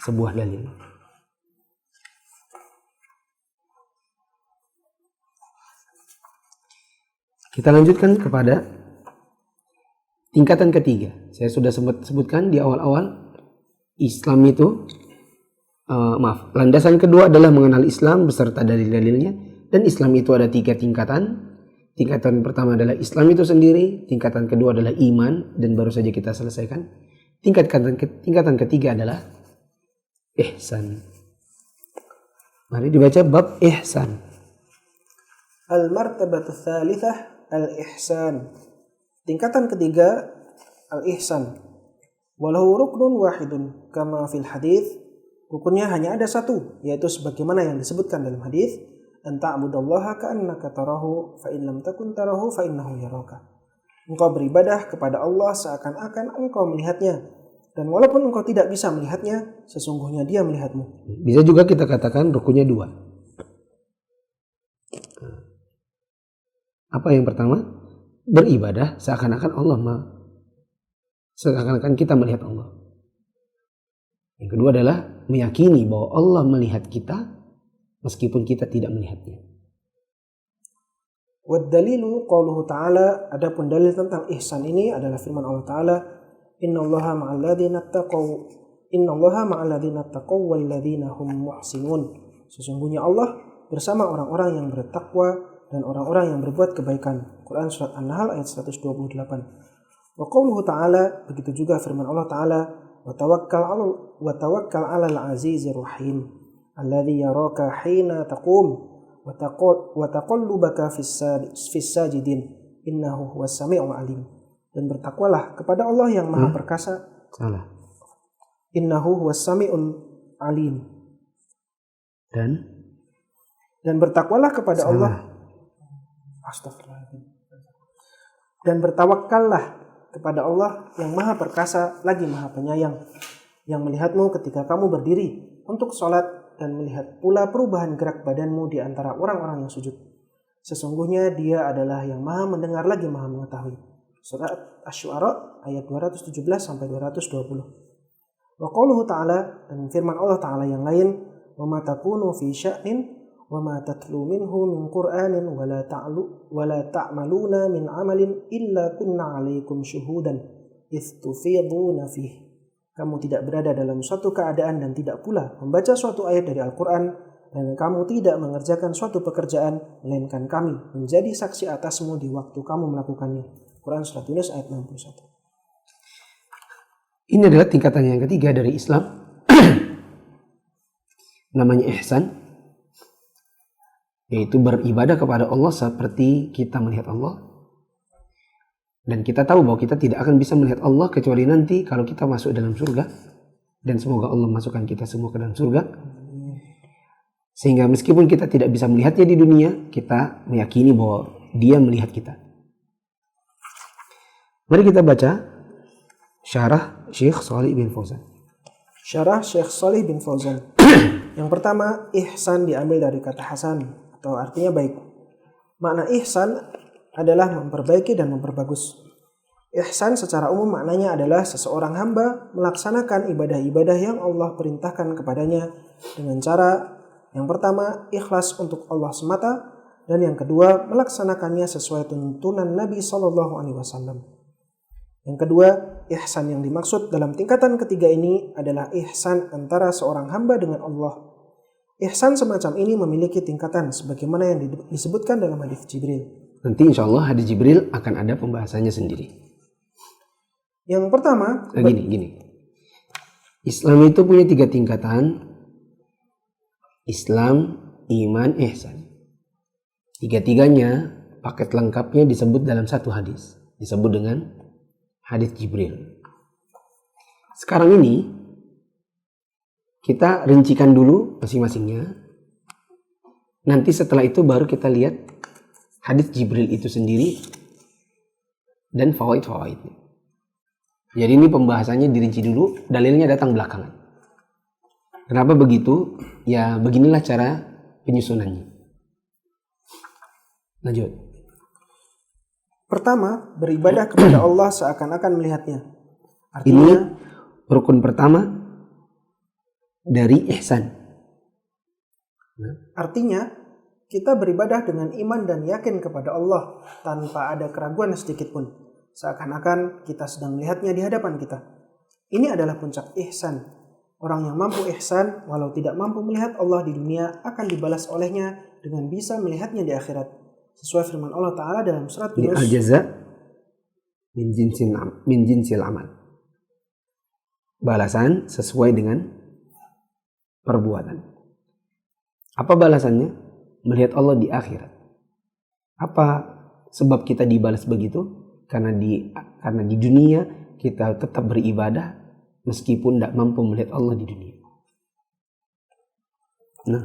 sebuah dalil. Kita lanjutkan kepada tingkatan ketiga. Saya sudah sebutkan di awal-awal, Islam itu landasan kedua adalah mengenal Islam beserta dalil-dalilnya, dan Islam itu ada 3 tingkatan. Tingkatan pertama adalah Islam itu sendiri, tingkatan kedua adalah iman, dan baru saja kita selesaikan. Tingkatan ketiga adalah ihsan. Mari dibaca bab ihsan. Al-martabatu tsalitsah al-ihsan. Tingkatan ketiga al-ihsan. Walahu ruknun wahidun kama fil hadits. Rukunnya hanya ada satu, yaitu sebagaimana yang disebutkan dalam hadis, an ta'budallaha ka'annaka tarahu fa in lam takun tarahu fa innahu yaraka. Engkau beribadah kepada Allah seakan-akan engkau melihatnya, dan walaupun engkau tidak bisa melihatnya, sesungguhnya Dia melihatmu. Bisa juga kita katakan rukunnya 2. Apa yang pertama? Beribadah seakan-akan kita melihat Allah. Yang kedua adalah meyakini bahwa Allah melihat kita meskipun kita tidak melihatnya. Wad dalilu qauluhu ta'ala, adapun dalil tentang ihsan ini adalah firman Allah Ta'ala, innallaha ma'al ladzina taqaw wal ladzina hum muhsinun. Sesungguhnya Allah bersama orang-orang yang bertakwa dan orang-orang yang berbuat kebaikan. Quran surat An-Nahl ayat 128. Wa qauluhu ta'ala, begitu juga firman Allah Ta'ala, wa tawakkal 'alal 'azizir rahim alladzi yaraka hina taqum wa taqallubaka fis sajidin innahu huwas sami'ul 'alim. Dan bertakwalah kepada Allah yang Maha Perkasa. Salah. Innahu huwas sami'ul 'alim. Dan bertakwalah kepada Salah. Allah. Astagfirullahaladzim. Dan bertawakkallah kepada Allah yang Maha Perkasa lagi Maha Penyayang, yang melihatmu ketika kamu berdiri untuk sholat dan melihat pula perubahan gerak badanmu di antara orang-orang yang sujud. Sesungguhnya Dia adalah yang Maha Mendengar lagi Maha Mengetahui. Surat Asy-Syu'ara ayat 217-220. Wa qauluhu ta'ala, dan firman Allah Ta'ala yang lain, wa ma takunu fi sya'nin wa ma tatlu minhu min qur'anin wa la ta'maluna min amalin illa kunna 'alaikum syuhudan idz tufiduna fihi. Kamu tidak berada dalam suatu keadaan dan tidak pula membaca suatu ayat dari Al-Qur'an, dan kamu tidak mengerjakan suatu pekerjaan melainkan kami menjadi saksi atasmu di waktu kamu melakukannya. Quran surat Yunus ayat 61. Ini adalah tingkatan yang ketiga dari Islam. Namanya ihsan, yaitu beribadah kepada Allah seperti kita melihat Allah. Dan kita tahu bahwa kita tidak akan bisa melihat Allah kecuali nanti kalau kita masuk dalam surga. Dan semoga Allah masukkan kita semua ke dalam surga. Sehingga meskipun kita tidak bisa melihatnya di dunia, kita meyakini bahwa Dia melihat kita. Mari kita baca syarah Syekh Shalih bin Fauzan. Syarah Syekh Shalih bin Fauzan. Yang pertama, ihsan diambil dari kata hasan, atau artinya baik. Makna ihsan adalah memperbaiki dan memperbagus. Ihsan secara umum maknanya adalah seseorang hamba melaksanakan ibadah-ibadah yang Allah perintahkan kepadanya dengan cara yang pertama, ikhlas untuk Allah semata, dan yang kedua, melaksanakannya sesuai tuntunan Nabi SAW. Yang kedua, ihsan yang dimaksud dalam tingkatan ketiga ini adalah ihsan antara seorang hamba dengan Allah. Ihsan semacam ini memiliki tingkatan sebagaimana yang disebutkan dalam hadis Jibril. Nanti insya Allah hadis Jibril akan ada pembahasannya sendiri. Yang pertama, gini. Islam itu punya 3 tingkatan. Islam, iman, ihsan. 3-tiganya paket lengkapnya disebut dalam satu hadis. Disebut dengan hadis Jibril. Sekarang ini kita rincikan dulu masing-masingnya. Nanti setelah itu baru kita lihat hadis Jibril itu sendiri dan fawaid-fawaidnya. Jadi ini pembahasannya dirinci dulu, dalilnya datang belakangan. Kenapa begitu? Ya beginilah cara penyusunannya. Lanjut. Pertama, beribadah kepada Allah seakan-akan melihatnya. Artinya, rukun pertama dari ihsan. Artinya, kita beribadah dengan iman dan yakin kepada Allah tanpa ada keraguan sedikit pun. Seakan-akan kita sedang melihatnya di hadapan kita. Ini adalah puncak ihsan. Orang yang mampu ihsan, walau tidak mampu melihat Allah di dunia, akan dibalas olehnya dengan bisa melihatnya di akhirat. Sesuai firman Allah Ta'ala dalam surat Ini Yunus. al-jaza min jinsil amal. Balasan sesuai dengan perbuatan. Apa balasannya? Melihat Allah di akhirat. Apa sebab kita dibalas begitu? Karena di dunia kita tetap beribadah meskipun tidak mampu melihat Allah di dunia. Nah,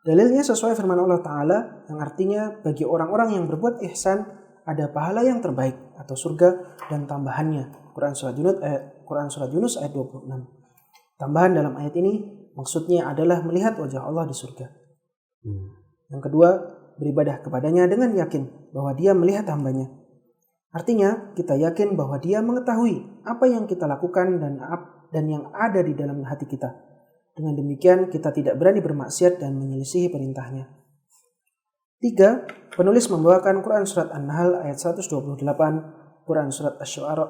dalilnya sesuai firman Allah Ta'ala yang artinya bagi orang-orang yang berbuat ihsan ada pahala yang terbaik atau surga dan tambahannya. Quran Surat Yunus ayat 26. Tambahan dalam ayat ini maksudnya adalah melihat wajah Allah di surga. Yang kedua, beribadah kepadanya dengan yakin bahwa dia melihat hambanya. Artinya, kita yakin bahwa dia mengetahui apa yang kita lakukan dan yang ada di dalam hati kita. Dengan demikian, kita tidak berani bermaksiat dan menyelisihi perintahnya. 3. Penulis membawakan Quran Surat An-Nahl ayat 128, Quran Surat Asy-Syu'ara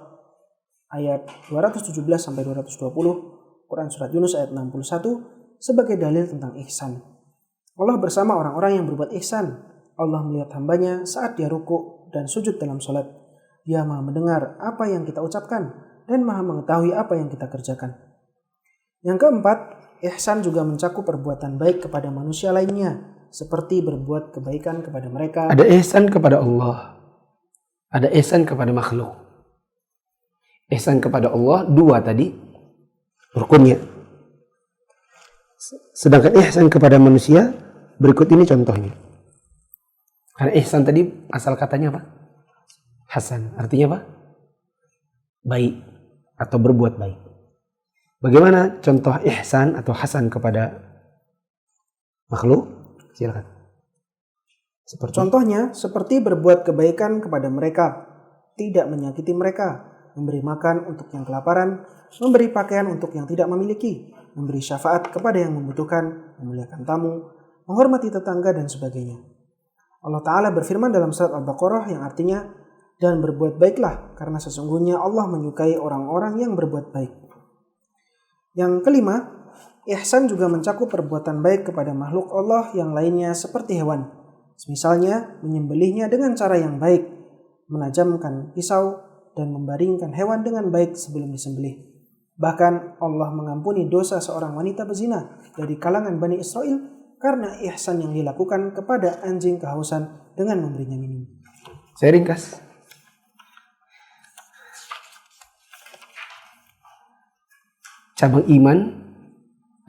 ayat 217-220, Quran Surat Yunus ayat 61 sebagai dalil tentang ihsan. Allah bersama orang-orang yang berbuat ihsan. Allah melihat hambanya saat dia ruku dan sujud dalam salat. Dia Maha mendengar apa yang kita ucapkan dan Maha mengetahui apa yang kita kerjakan. Yang keempat, ihsan juga mencakup perbuatan baik kepada manusia lainnya, seperti berbuat kebaikan kepada mereka. ada ihsan kepada Allah, ada ihsan kepada makhluk. Ihsan kepada Allah dua tadi rukunnya. Sedangkan ihsan kepada manusia berikut ini contohnya. Karena ihsan tadi asal katanya apa? Hasan, artinya apa? Baik atau berbuat baik. Bagaimana contoh ihsan atau hasan kepada makhluk? Silakan. Contohnya seperti berbuat kebaikan kepada mereka, tidak menyakiti mereka, memberi makan untuk yang kelaparan, memberi pakaian untuk yang tidak memiliki, memberi syafaat kepada yang membutuhkan, memuliakan tamu, menghormati tetangga dan sebagainya. Allah Ta'ala berfirman dalam surat Al-Baqarah yang artinya, dan berbuat baiklah karena sesungguhnya Allah menyukai orang-orang yang berbuat baik. Yang kelima, ihsan juga mencakup perbuatan baik kepada makhluk Allah yang lainnya seperti hewan. Misalnya menyembelihnya dengan cara yang baik, menajamkan pisau dan membaringkan hewan dengan baik sebelum disembelih. Bahkan Allah mengampuni dosa seorang wanita berzina dari kalangan Bani Israel karena ihsan yang dilakukan kepada anjing kehausan dengan memberinya minum. Saya ringkas. Cabang iman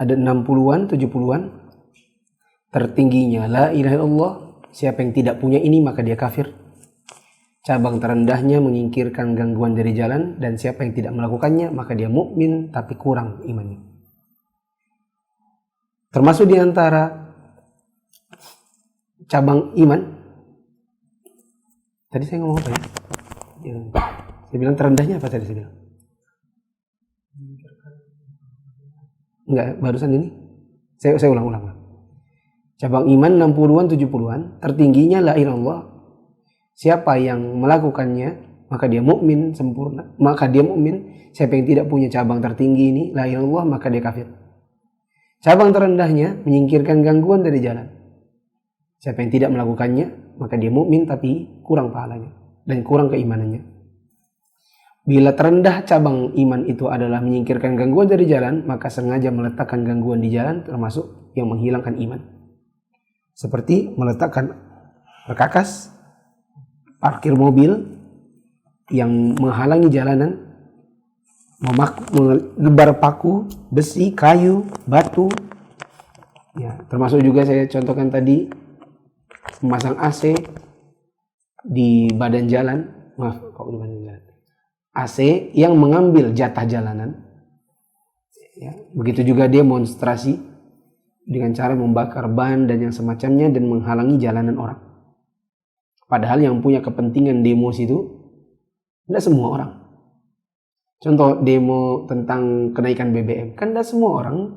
ada 60-an, 70-an. Tertingginya la ilaha illallah, siapa yang tidak punya ini maka dia kafir. Cabang terendahnya menyingkirkan gangguan dari jalan, dan siapa yang tidak melakukannya maka dia mukmin tapi kurang imannya. Termasuk di antara cabang iman, tadi saya ngomong apa ya? Saya bilang terendahnya apa tadi saya bilang? Enggak, barusan ini. Saya ulang. Cabang iman 60-an, 70-an, tertingginya la ilaha illallah. Siapa yang melakukannya maka dia mukmin sempurna, maka dia mukmin. Siapa yang tidak punya cabang tertinggi ini la ilaha illallah maka dia kafir. Cabang terendahnya menyingkirkan gangguan dari jalan. Siapa yang tidak melakukannya maka dia mukmin tapi kurang pahalanya dan kurang keimanannya. Bila terendah cabang iman itu adalah menyingkirkan gangguan dari jalan, maka sengaja meletakkan gangguan di jalan termasuk yang menghilangkan iman. Seperti meletakkan perkakas, parkir mobil yang menghalangi jalanan, melebar paku, besi, kayu, batu. Ya, termasuk juga saya contohkan tadi memasang AC di badan jalan. Maaf, kok di badan jalan? AC yang mengambil jatah jalanan. Ya, begitu juga demonstrasi dengan cara membakar ban dan yang semacamnya dan menghalangi jalanan orang. Padahal yang punya kepentingan demo itu tidak semua orang. Contoh demo tentang kenaikan BBM. Kan tidak semua orang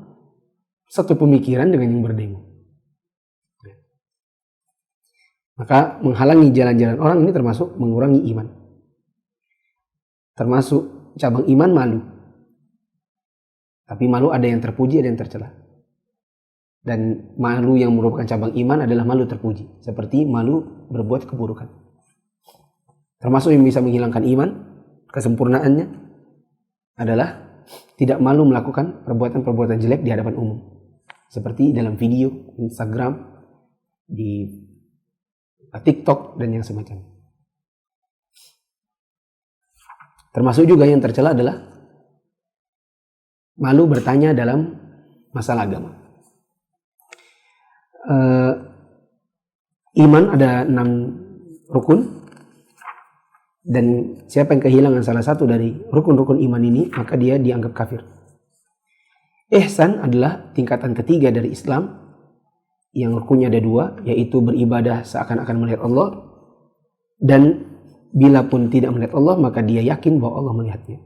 satu pemikiran dengan yang berdemo. Maka menghalangi jalan-jalan orang ini termasuk mengurangi iman. Termasuk cabang iman malu. Tapi malu ada yang terpuji, ada yang tercela. Dan malu yang merupakan cabang iman adalah malu terpuji. Seperti malu berbuat keburukan. Termasuk yang bisa menghilangkan iman, kesempurnaannya adalah tidak malu melakukan perbuatan-perbuatan jelek di hadapan umum. Seperti dalam video, Instagram, di TikTok, dan yang semacamnya. Termasuk juga yang tercela adalah malu bertanya dalam masalah agama. Iman ada 6 rukun, dan siapa yang kehilangan salah satu dari rukun-rukun iman ini, maka dia dianggap kafir. Ihsan adalah tingkatan ketiga dari Islam, yang rukunnya ada 2, yaitu beribadah seakan-akan melihat Allah, dan bila pun tidak melihat Allah, maka dia yakin bahwa Allah melihatnya.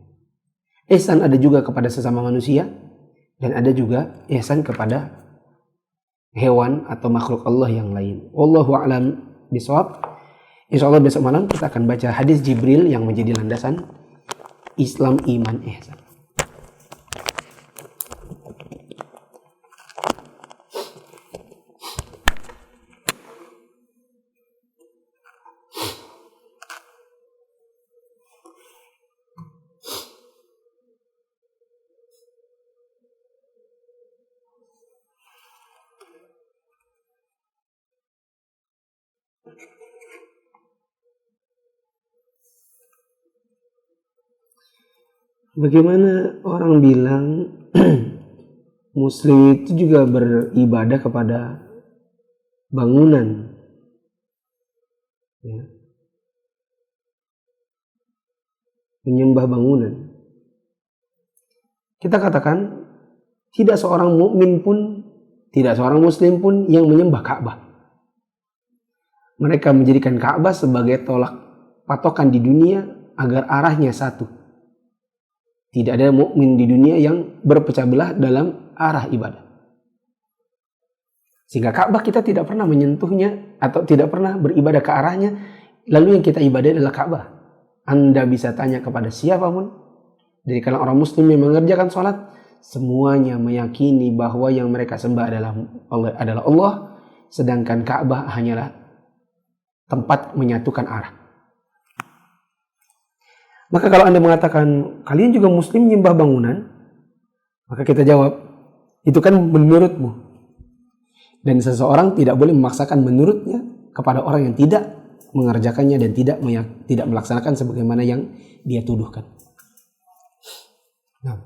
Ihsan ada juga kepada sesama manusia, dan ada juga ihsan kepada hewan atau makhluk Allah yang lain. Wallahu a'lam bishawab. Insyaallah besok malam kita akan baca hadis Jibril yang menjadi landasan Islam, iman, ihsan. Bagaimana orang bilang Muslim itu juga beribadah kepada bangunan, ya. Menyembah bangunan. Kita katakan tidak seorang mukmin pun, tidak seorang Muslim pun yang menyembah Ka'bah. Mereka menjadikan Ka'bah sebagai tolak patokan di dunia agar arahnya satu. Tidak ada mukmin di dunia yang berpecah belah dalam arah ibadah. Sehingga Ka'bah kita tidak pernah menyentuhnya atau tidak pernah beribadah ke arahnya. Lalu yang kita ibadah adalah Ka'bah. Anda bisa tanya kepada siapapun dari kalangan orang Muslim yang mengerjakan sholat, semuanya meyakini bahwa yang mereka sembah adalah Allah, sedangkan Ka'bah hanyalah tempat menyatukan arah. Maka kalau Anda mengatakan kalian juga Muslim menyembah bangunan, maka kita jawab, itu kan menurutmu. Dan seseorang tidak boleh memaksakan menurutnya kepada orang yang tidak mengerjakannya dan tidak melaksanakan sebagaimana yang dia tuduhkan. Nah.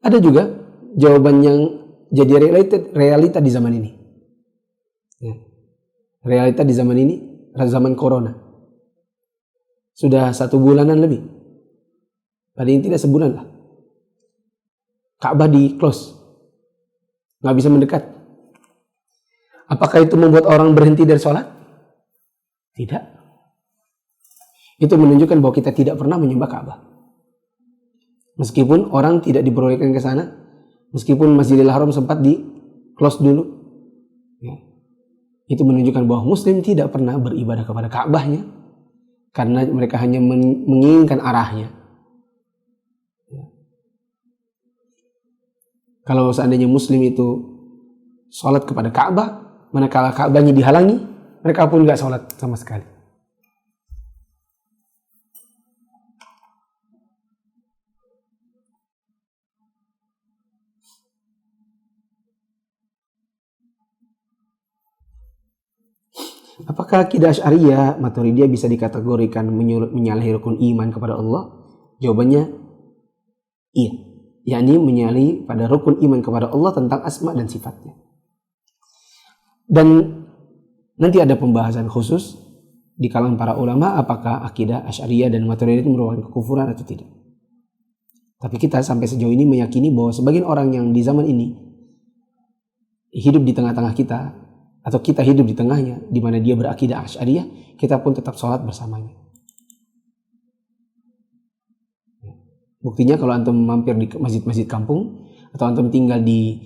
Ada juga jawaban yang jadi realita di zaman ini. Ya. Realita di zaman ini, zaman corona. Sudah 1 bulanan lebih. Paling tidak sebulan lah. Ka'bah di close. Nggak bisa mendekat. Apakah itu membuat orang berhenti dari sholat? Tidak. Itu menunjukkan bahwa kita tidak pernah menyembah Ka'bah. Meskipun orang tidak diperbolehkan ke sana, meskipun Masjidil Haram sempat di close dulu, ya. Itu menunjukkan bahwa Muslim tidak pernah beribadah kepada Ka'bahnya karena mereka hanya menginginkan arahnya. Ya. Kalau seandainya Muslim itu sholat kepada Ka'bah, manakala Ka'bahnya dihalangi, mereka pun nggak sholat sama sekali. Apakah akidah Asy'ariyah, Maturidiyah bisa dikategorikan menyalahi rukun iman kepada Allah? Jawabannya iya. Yakni menyalahi pada rukun iman kepada Allah tentang asma dan sifatnya. Dan nanti ada pembahasan khusus di kalangan para ulama apakah akidah Asy'ariyah dan Maturidiyah itu merupakan kekufuran atau tidak. Tapi kita sampai sejauh ini meyakini bahwa sebagian orang yang di zaman ini hidup di tengah-tengah kita atau kita hidup di tengahnya, di mana dia berakidah Asy'ariyah, kita pun tetap sholat bersamanya. Buktinya kalau antum mampir di masjid-masjid kampung atau antum tinggal di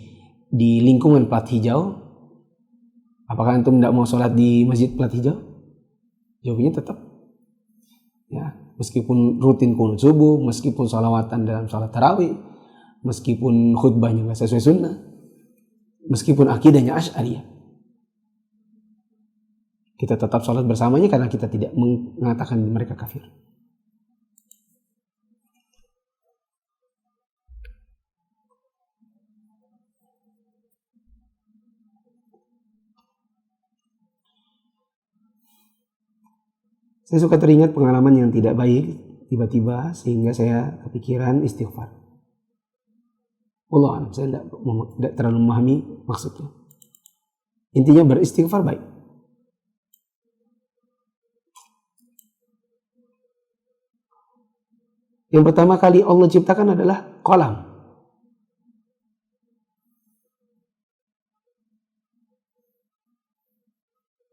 lingkungan plat hijau, apakah antum tidak mau sholat di masjid plat hijau? Jawabnya tetap. Ya, meskipun rutin kunut subuh, meskipun sholawatan dalam sholat tarawih, meskipun khutbahnya nggak sesuai sunnah, meskipun akidahnya Asy'ariyah, kita tetap sholat bersamanya karena kita tidak mengatakan mereka kafir. Saya suka teringat pengalaman yang tidak baik tiba-tiba sehingga saya kepikiran istighfar. Allah, saya tidak terlalu memahami maksudnya. Intinya beristighfar baik. Yang pertama kali Allah ciptakan adalah qalam.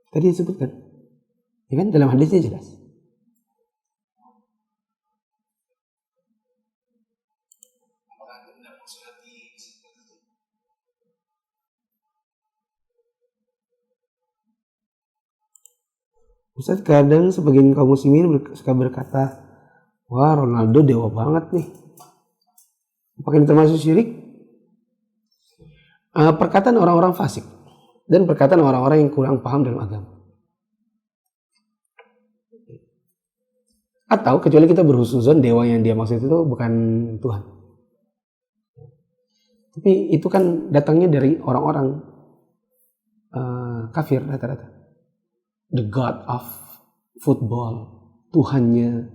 Tadi disebutkan. Ya kan dalam hadisnya jelas. Ustaz, kadang sebagian kaum muslimin suka berkata, wah Ronaldo dewa banget nih. Apakah ini termasuk syirik? Perkataan orang-orang fasik dan perkataan orang-orang yang kurang paham dalam agama. Atau kecuali kita berhusnuzon dewa yang dia maksud itu bukan Tuhan. Tapi itu kan datangnya dari orang-orang kafir rata-rata. The God of football, Tuhannya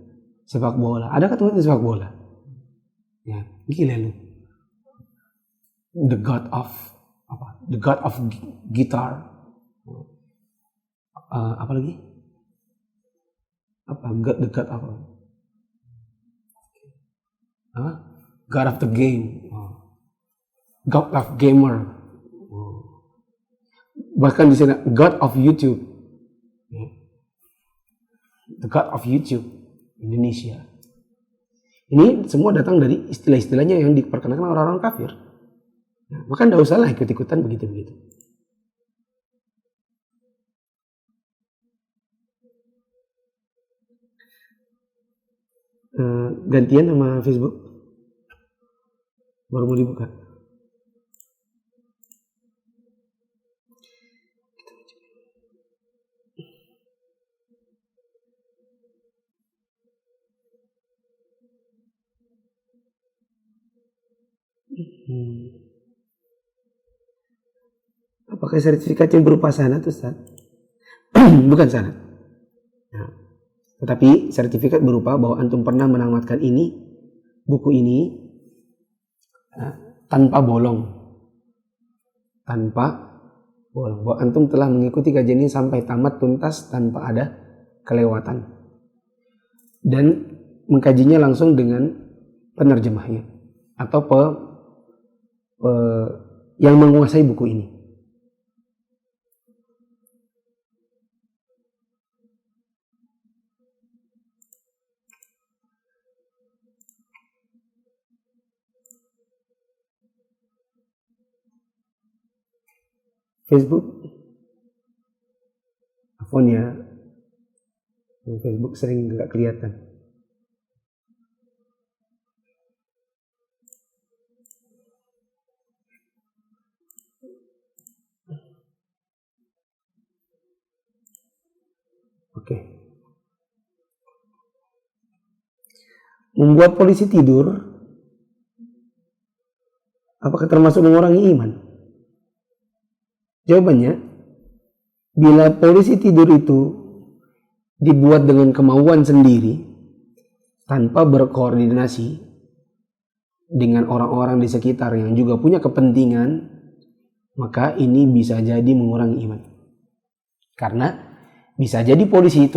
sepak bola. Adakah Tuhan sepak bola? Ya, gila lu. The God of apa? The God of guitar. Apa lagi? Apa? The God apa? God of the game. God of gamer. Bahkan di sana God of YouTube. The God of YouTube Indonesia. Ini semua datang dari istilah-istilahnya yang diperkenalkan orang-orang kafir. Nah, maka tidak usah lah ikut-ikutan begitu-begitu. Gantian sama Facebook. Baru mau dibuka. Apakah sertifikatnya berupa sanad, Ustaz? Bukan sanad. Nah, tetapi sertifikat berupa bahwa antum pernah menamatkan ini, buku ini, tanpa bolong. Tanpa bolong. Bahwa antum telah mengikuti kajian ini sampai tamat tuntas tanpa ada kelewatan. Dan mengkajinya langsung dengan penerjemahnya. Atau yang menguasai buku ini. Facebook, iPhone ya, Facebook sering nggak kelihatan. Oke. Membuat polisi tidur, apakah termasuk mengurangi iman? Jawabannya, bila polisi tidur itu dibuat dengan kemauan sendiri, tanpa berkoordinasi dengan orang-orang di sekitar yang juga punya kepentingan, maka ini bisa jadi mengurangi iman. Karena bisa jadi polisi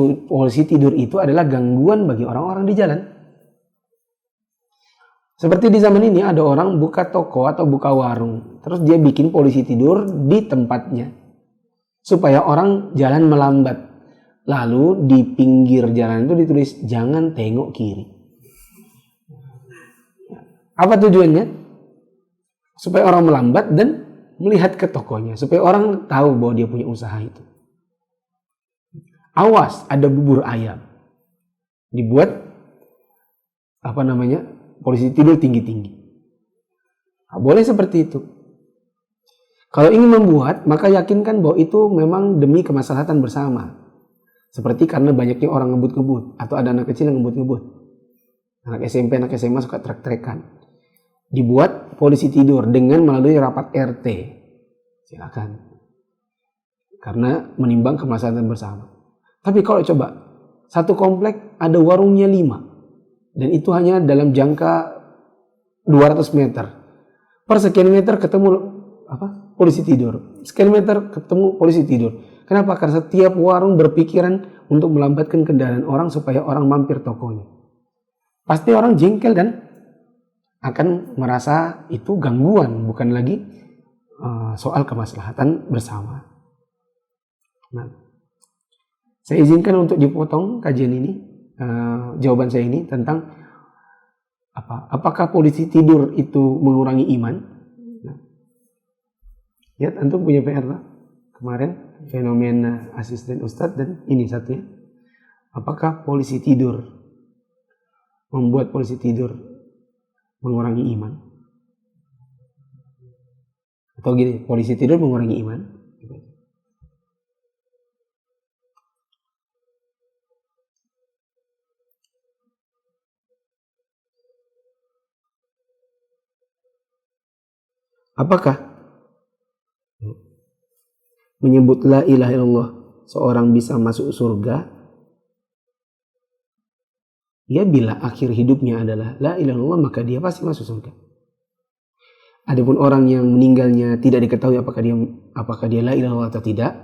tidur itu adalah gangguan bagi orang-orang di jalan. Seperti di zaman ini ada orang buka toko atau buka warung, terus dia bikin polisi tidur di tempatnya. supaya orang jalan melambat. Lalu di pinggir jalan itu ditulis jangan tengok kiri. Apa tujuannya? Supaya orang melambat dan melihat ke tokonya, supaya orang tahu bahwa dia punya usaha itu. Awas, ada bubur ayam. Dibuat polisi tidur tinggi-tinggi. Nah, boleh seperti itu. Kalau ingin membuat, maka yakinkan bahwa itu memang demi kemaslahatan bersama. Seperti karena banyaknya orang ngebut-ngebut, atau ada anak kecil yang ngebut-ngebut. Anak SMP, anak SMA suka trek-trekan. Dibuat polisi tidur dengan melalui rapat RT. Silakan. Karena menimbang kemaslahatan bersama. Tapi kalau coba, satu komplek ada warungnya 5. Dan itu hanya dalam jangka 200 meter. Per sekian meter ketemu polisi tidur. Sekian meter ketemu polisi tidur. Kenapa? Karena setiap warung berpikiran untuk melambatkan kendaraan orang supaya orang mampir tokonya. Pasti orang jengkel kan? Akan merasa itu gangguan, bukan lagi soal kemaslahatan bersama. Nah, saya izinkan untuk dipotong kajian ini, jawaban saya ini tentang apakah polisi tidur itu mengurangi iman? Nah, ya, antum punya PR lah. Kemarin fenomena asisten ustadz dan ini satunya. Apakah polisi tidur membuat polisi tidur mengurangi iman? Atau gini, polisi tidur mengurangi iman? Apakah menyebut la ilaha illallah seorang bisa masuk surga? Ya, bila akhir hidupnya adalah la ilaha illallah, maka dia pasti masuk surga. Adapun orang yang meninggalnya tidak diketahui apakah dia la ilaha illallah atau tidak,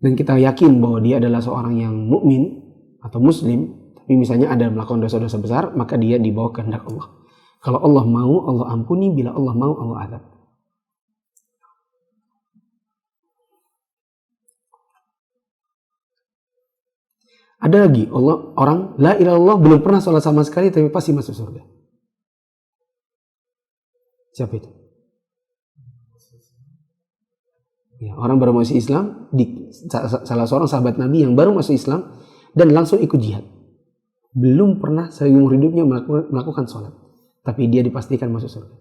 dan kita yakin bahwa dia adalah seorang yang mukmin atau muslim, tapi misalnya ada melakukan dosa-dosa besar, maka dia dibawa kehendak Allah. Kalau Allah mau, Allah ampuni. Bila Allah mau, Allah azab. Ada lagi orang la ilaha illallah belum pernah sholat sama sekali tapi pasti masuk surga. Siapa itu? Ya, orang baru masuk Islam, salah seorang sahabat Nabi yang baru masuk Islam dan langsung ikut jihad. Belum pernah seumur hidupnya melakukan sholat, tapi dia dipastikan masuk surga.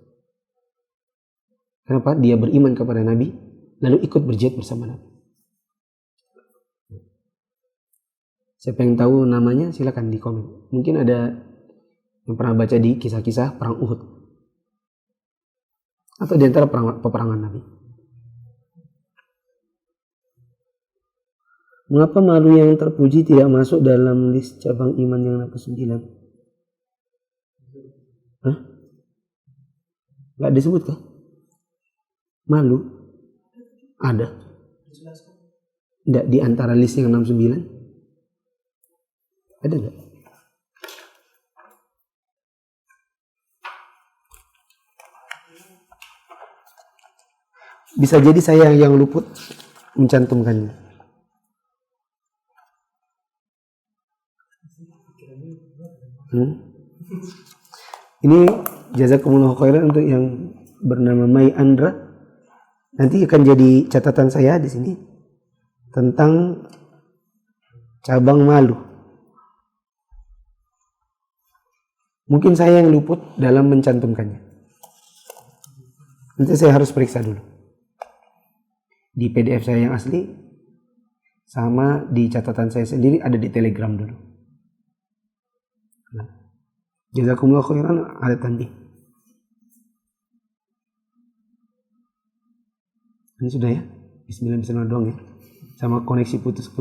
Kenapa? Dia beriman kepada Nabi, lalu ikut berjihad bersama Nabi. Siapa yang tahu namanya silakan di komen. Mungkin ada yang pernah baca di kisah-kisah perang Uhud atau di antara peperangan Nabi. Mengapa malu yang terpuji tidak masuk dalam list cabang iman yang ke-9? Hah? Gak disebut kah? Malu? Ada. Tidak di antara list yang 69? Ada nggak? Bisa jadi saya yang luput mencantumkannya. Ini jazakumullah khairan untuk yang bernama Mai Andra. Nanti akan jadi catatan saya di sini tentang cabang malu. Mungkin saya yang luput dalam mencantumkannya. Nanti saya harus periksa dulu. Di PDF saya yang asli, sama di catatan saya sendiri ada di Telegram dulu. Nah, jazakumullah khairan ala tanbih. Ini sudah ya? Bismillah doang ya. Sama koneksi putus.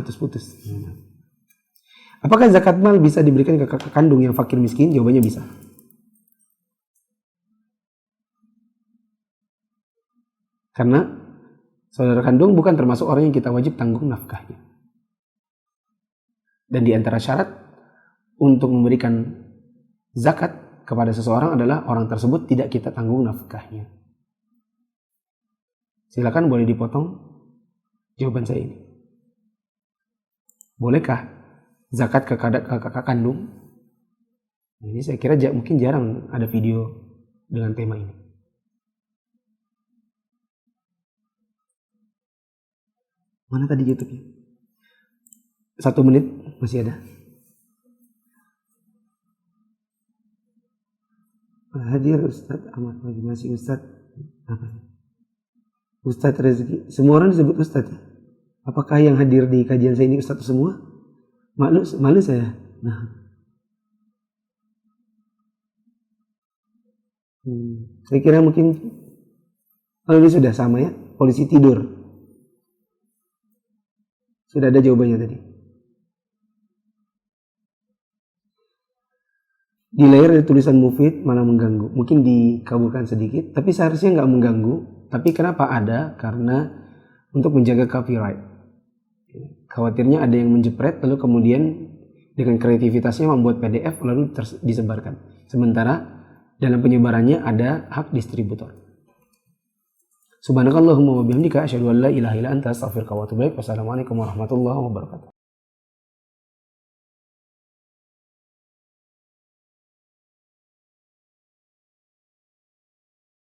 Apakah zakat mal bisa diberikan ke kakak kandung yang fakir miskin? Jawabannya bisa. Karena saudara kandung bukan termasuk orang yang kita wajib tanggung nafkahnya. Dan di antara syarat untuk memberikan zakat kepada seseorang adalah orang tersebut tidak kita tanggung nafkahnya. Silakan boleh dipotong Jawaban saya ini. Bolehkah zakat ke kakak kandung? Ini saya kira mungkin jarang ada video dengan tema ini. Mana tadi YouTube-nya? 1 menit masih ada. Hadir Ustadz Ahmad masih Ustadz apa? Ustadz Rezeki. Semua orang disebut Ustadz ya? Apakah yang hadir di kajian saya ini Ustadz semua? Malu saya. Nah. Saya kira mungkin ini sudah sama ya. Polisi tidur. Sudah ada jawabannya tadi. Di layar ada tulisan mufid malah mengganggu. Mungkin dikabulkan sedikit, tapi seharusnya nggak mengganggu. Tapi kenapa ada? Karena untuk menjaga copyright. Khawatirnya ada yang menjepret lalu kemudian dengan kreativitasnya membuat PDF lalu disebarkan. Sementara dalam penyebarannya ada hak distributor. Subhanakallahumma wa bihamdika asyhadu an la ilaha illa anta astaghfiruka wa atubu ilaik. Wassalamualaikum warahmatullahi wabarakatuh.